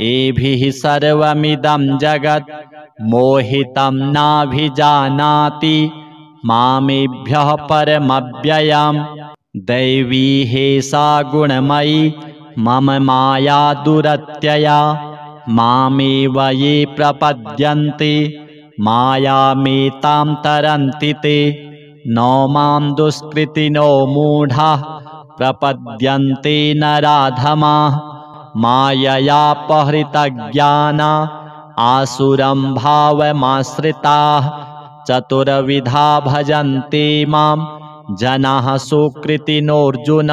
एभिः सर्वमिदं जगत् मोहितं नाभिजानाति मामेभ्यः परमव्ययम्। दैवी हेषा गुणमयी मम माया दुरत्यया। मामेव ये प्रपद्यन्ते मायामेतां तरन्ति ते। न मां दुष्कृतिनो मूढाः प्रपद्यन्ते नराधमाः। माययापहृतज्ञाना आसुरं भावमाश्रिताः। चतुर्विधा भजन्ते मां जनाः सुकृतिनोऽर्जुन।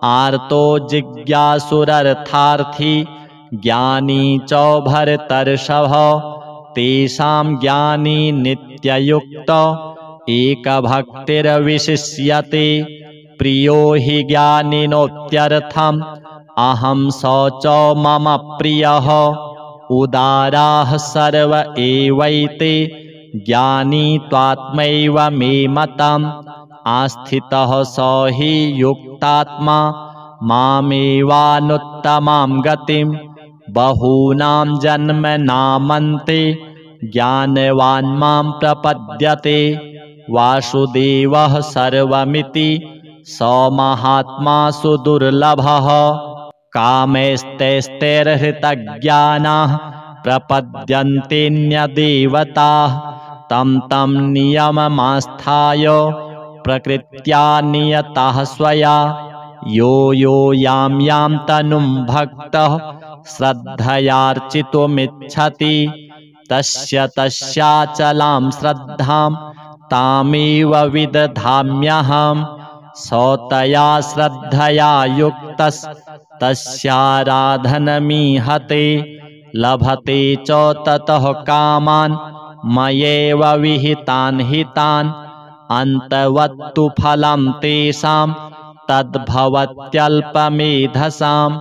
आर्तो जिज्ञासुरर्थार्थी ज्ञानी च भरतर्षभ। तेषां ज्ञानी नित्ययुक्त एकभक्तिर्विशिष्यते। प्रियो हि ज्ञानिनोत्यर्थम् अहं स च मम प्रियः। उदाराः सर्व एवैते ज्ञानी त्वात्मैव मे मतम् आस्थितः स हि युक्तात्मा मामेवानुत्तमां गतिं बहूनां जन्मनामन्ते ज्ञानवान् मां प्रपद्यते वासुदेवः सर्वमिति स महात्मा सुदुर्लभः कामैस्तैस्तैर्हृतज्ञानाः प्रपद्यन्तेऽन्यदेवताः तं तं नियममास्थाय प्रकृत्या नियतः स्वया यो यो यां यां तनुं भक्तः श्रद्धयार्चितुमिच्छति तस्य तस्याचलां श्रद्धां तामेव विदधाम्यहम् स तया श्रद्धया युक्तस्तस्याराधनमीहते लभते च ततः कामान् मयैव विहितान् हितान् अन्तवत्तु फलं तेषां तद्भवत्यल्पमेधसां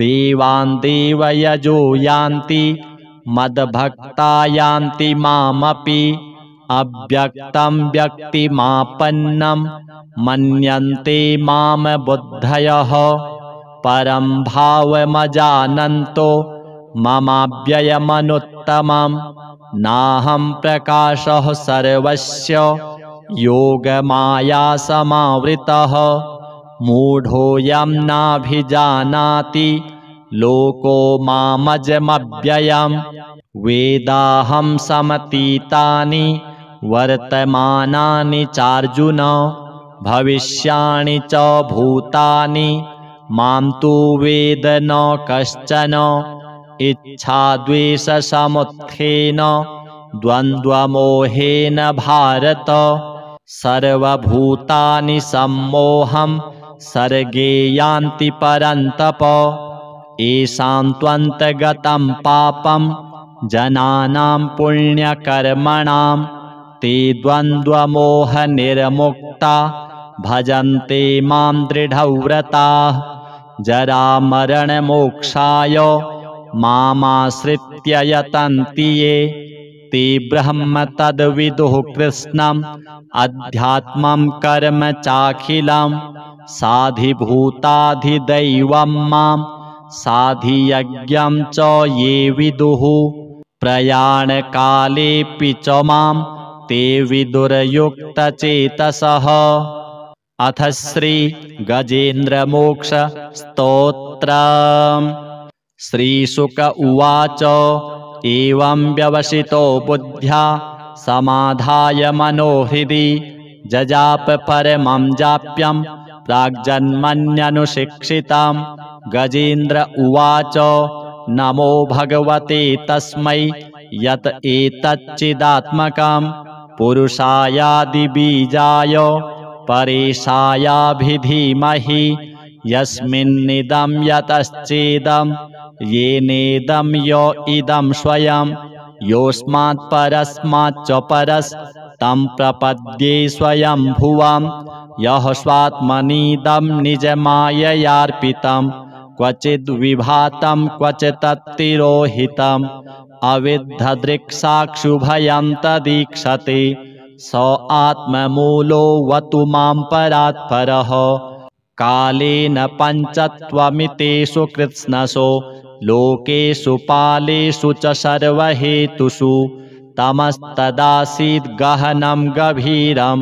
देवान् देवयजो यान्ति मद्भक्ता यान्ति मामपि अव्यक्तं व्यक्तिमापन्नं मन्यन्ते माम बुद्धयः परं भावमजानन्तो ममाव्ययमनुत्तमं नाहं प्रकाशः सर्वस्य योगमाया समावृतः मूढोऽयं नाभिजानाति लोको मामजमव्ययं वेदाहं समतीतानि वर्तमानानि चार्जुन भविष्याणि च भूतानि मां तु वेद न कश्चन इच्छाद्वेषसमुत्थेन द्वन्द्वमोहेन भारत सर्वभूतानि सम्मोहं सर्गे यान्ति परन्तप येषां त्वन्तगतं पापं जनानां पुण्यकर्मणां ते द्वन्द्वमोहनिर्मुक्ता भजन्ते मां दृढव्रताः जरामरणमोक्षाय मामाश्रित्य यतन्ति ये ते ब्रह्म तद्विदुः कृष्णम् अध्यात्मं कर्म चाखिलं साधिभूताधिदैवं मां साधियज्ञं च ये विदुः प्रयाणकालेऽपि च मां ते विदुर्युक्तचेतसः। अथ श्री गजेन्द्रमोक्ष स्तोत्रम्। श्रीशुक उवाच एवं व्यवसितो बुद्ध्या समाधाय मनोहृदि जजाप परमं जाप्यं प्राग्जन्मन्यनुशिक्षितं। गजेन्द्र उवाच नमो भगवते तस्मै यत एतच्चिदात्मकं पुरुषायादिबीजाय परेशायाभिधीमहि यस्मिन्निदं यतश्चेदं येनेदं य इदं स्वयं योऽस्मात् परस्माच्च परस्तं प्रपद्ये स्वयं भुवं यः स्वात्मनीदं निजमाययार्पितं क्वचिद्विभातं क्वचित्तिरोहितम् अविद्धदृक्साक्षुभयं तदीक्षते स आत्ममूलो वतु मां परात्परः। कालेन पञ्चत्वमितेषु कृत्स्नसो लोकेषु पालेषु च सर्वहेतुषु तमस्तदासीद् गहनं गभीरं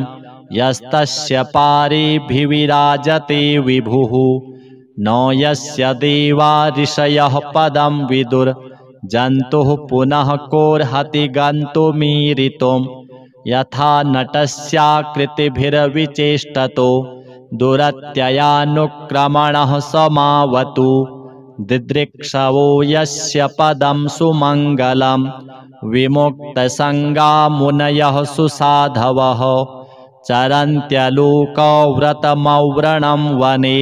यस्तस्य पारेभिविराजते विभुः न यस्य देवा ऋषयः पदं विदुर्जन्तुः पुनः कोर्हति गन्तुमीरितुं यथा नटस्याकृतिभिर्विचेष्टतो दुरत्ययानुक्रमणः समावतु दिदृक्षवो यस्य पदं सुमङ्गलं विमुक्तसङ्गा मुनयः सुसाधवः चरन्त्यलोकव्रतमव्रणं वने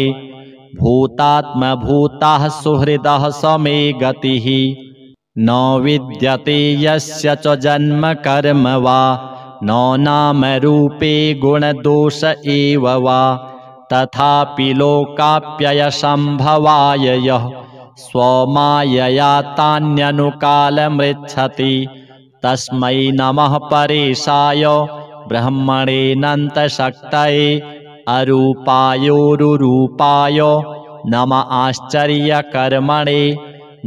भूतात्मभूताः सुहृदः समे गतिः न विद्यते यस्य च जन्म कर्म वा न नाम रूपे गुणदोष एव वा तथापि लोकाप्ययसम्भवाय यः स्वमायया तान्यनुकालमृच्छति तस्मै नमः परेशाय ब्रह्मणेऽनन्तशक्तये अरूपायोरुरूपाय नम आश्चर्यकर्मणे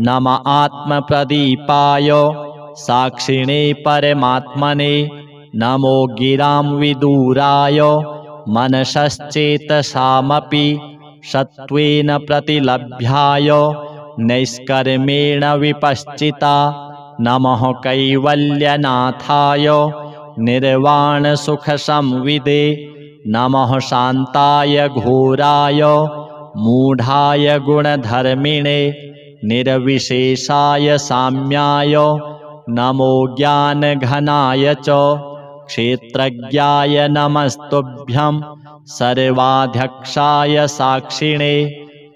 नम आत्मप्रदीपाय साक्षिणे परमात्मने नमो गिरां विदूराय मनसश्चेतसामपि सत्त्वेन प्रतिलभ्याय नैष्कर्मेण विपश्चिता नमः कैवल्यनाथाय निर्वाणसुखसंविदे नमः शान्ताय घोराय मूढाय गुणधर्मिणे निर्विशेषाय साम्याय नमो ज्ञानघनाय च क्षेत्रज्ञाय नमस्तुभ्यं सर्वाध्यक्षाय साक्षिणे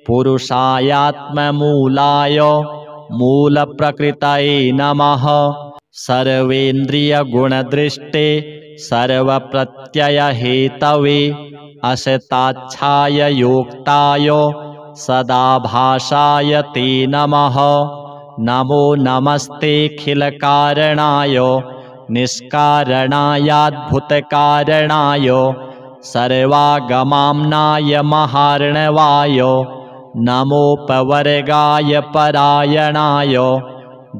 पुरुषायात्ममूलाय मूलप्रकृतये नमः सर्वेन्द्रियगुणदृष्टे सर्वप्रत्ययहेतवे असताच्छाय योक्ताय सदाभासाय ते नमः नमो नमस्तेऽखिलकारणाय निष्कारणायाद्भुतकारणाय सर्वागमाम्नाय महार्णवाय नमोपवर्गाय परायणाय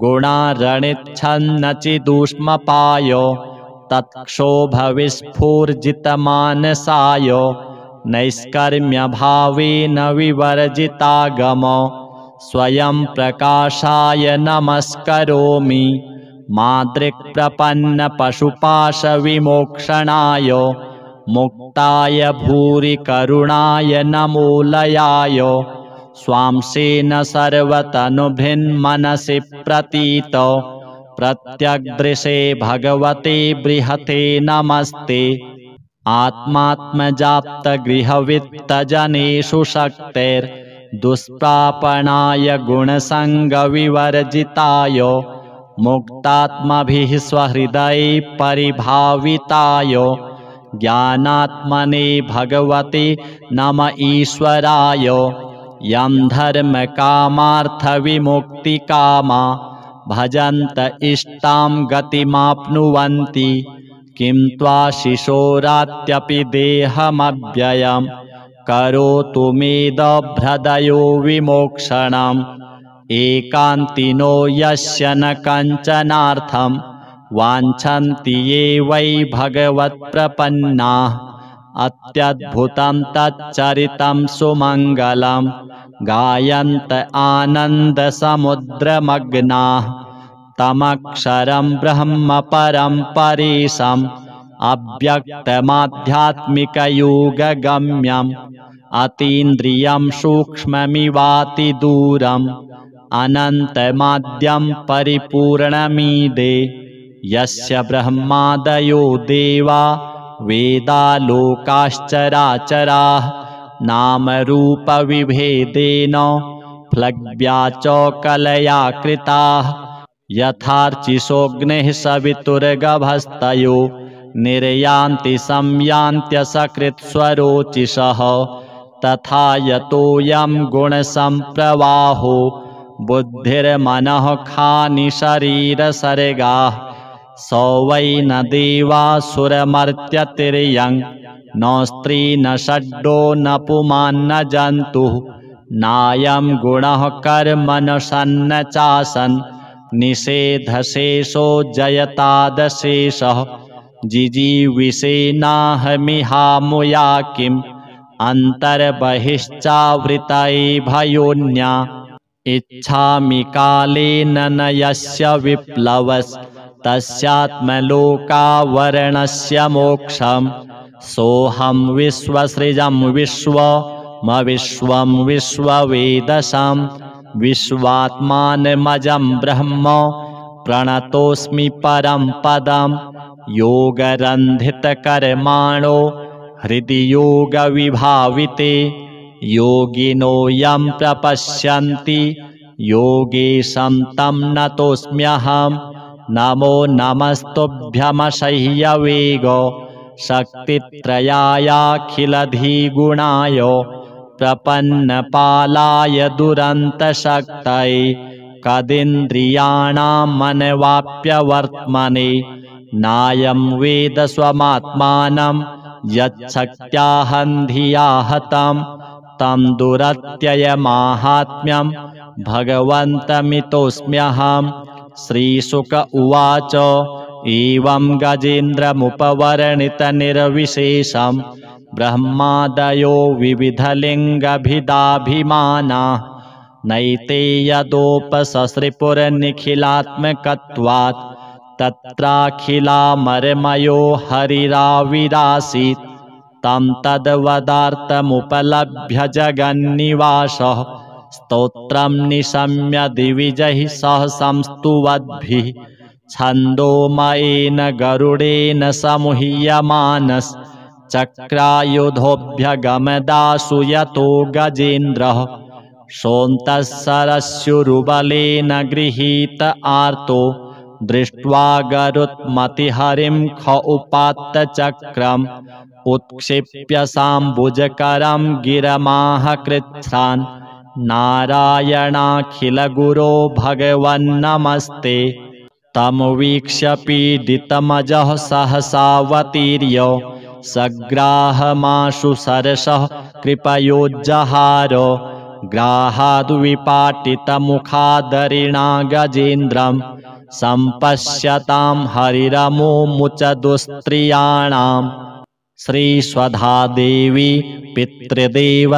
गुणारणिच्छन्नचिदूष्मपाय तत्क्षोभविस्फूर्जितमानसाय नैष्कर्म्यभावेन विवर्जितागम स्वयं प्रकाशाय नमस्करोमि मादृक्प्रपन्नपशुपाशविमोक्षणाय मुक्ताय भूरिकरुणाय नमोलयाय स्वांसेन सर्वतनुभृन्मनसि प्रतीत प्रत्यग्दृशे भगवते बृहते नमस्ते आत्मात्मजाप्तगृहवित्तजनेषु शक्तेर्दुष्प्रापणाय गुणसङ्गविवर्जिताय मुक्तात्मभिः स्वहृदये परिभाविताय ज्ञानात्मने भगवते नम ईश्वराय यं धर्मकामार्थविमुक्तिकामा भजन्त इष्टां गतिमाप्नुवन्ति किं त्वाशिशोरात्यपि देहमव्ययं करोतु मेदभ्रदयो विमोक्षणम् एकान्तिनो यस्य न कञ्चनार्थं वाञ्छन्ति ये वै भगवत्प्रपन्नाः अत्यद्भुतं तच्चरितं सुमङ्गलं गायन्त आनन्दसमुद्रमग्नाः तमक्षरं ब्रह्म परं परेशम् अव्यक्तमाध्यात्मिकयोगगम्यम् अतीन्द्रियं सूक्ष्ममिवातिदूरम् अनन्तमाद्यं परिपूर्णमीदे यस्य ब्रह्मादयो देवा वेदालोकाश्चराचराः नामरूपविभेदेन फ्लग्व्या च कलया कृताः यथार्चिषोऽग्निः सवितुर्गभस्तयो निर्यान्ति संयान्त्यसकृत्स्वरोचिषः तथा यतोऽयं गुणसम्प्रवाहो बुद्धिर्मनः खानि शरीरसर्गाः स वै न देवासुरमर्त्यतिर्यं न स्त्री न षड्डो न पुमान्न जन्तुः नायं गुणः कर्म न सन्न चासन् निषेधशेषो जयतादशेषः जिजीविषेनाहमिहामुया किम् अन्तर्बहिश्चावृतये भयोन्या इच्छामि कालेन न यस्य विप्लवस्तस्यात्मलोकावरणस्य मोक्षम् सोऽहं विश्वसृजं विश्वमविश्वं विश्ववेदसां विश्वात्मानमजं ब्रह्म प्रणतोऽस्मि परं पदं योगरन्धितकर्माणो हृदि योगविभाविते योगिनो यं प्रपश्यन्ति योगेशं तं नतोऽस्म्यहं नमो नमस्तुभ्यमसह्यवेग शक्तित्रयायाखिलधिगुणाय त्वत्प्रपन्नपालाय दुरन्तशक्तये कदिन्द्रियाणां मनवाप्यवर्त्मने नायं वेद स्वमात्मानं यच्छक्त्याहन्धिया हतं तं दुरत्ययमाहात्म्यं भगवन्तमितोऽस्म्यहम्। श्रीशुक उवाच एवं गजेन्द्रमुपवर्णितनिर्विशेषं ब्रह्मादयो विविधलिङ्गभिदाभिमानाः नैते यदोपससृपुरनिखिलात्मकत्वात् तत्राखिलामरमयो हरिराविरासीत् तं तद्वदार्थमुपलभ्य जगन्निवासः स्तोत्रं निशम्य दिविजैः सह संस्तुवद्भिः छन्दोमयेन गरुडेन समुह्यमानश्चक्रायुधोऽभ्यगमदाशु यतो गजेन्द्रः सोऽन्तः सरस्युरुबलेन गृहीत आर्तो दृष्ट्वा गरुत्मतिहरिं ख उपात्तचक्रम् उत्क्षिप्य साम्बुजकरं गिरमाह कृच्छ्रान् नारायणाखिलगुरो भगवन्नमस्ते तं वीक्ष्य पीडितमजः सहसावतीर्य सग्राहमाशु सरसः कृपयोज्जहार ग्राहाद्विपाटितमुखादरिणा गजेन्द्रं सम्पश्यतां हरिरमुमुच दुस्त्रियाणाम्। श्रीस्वधादेवी पितृदेव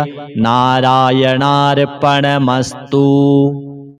नारायणार्पणमस्तु।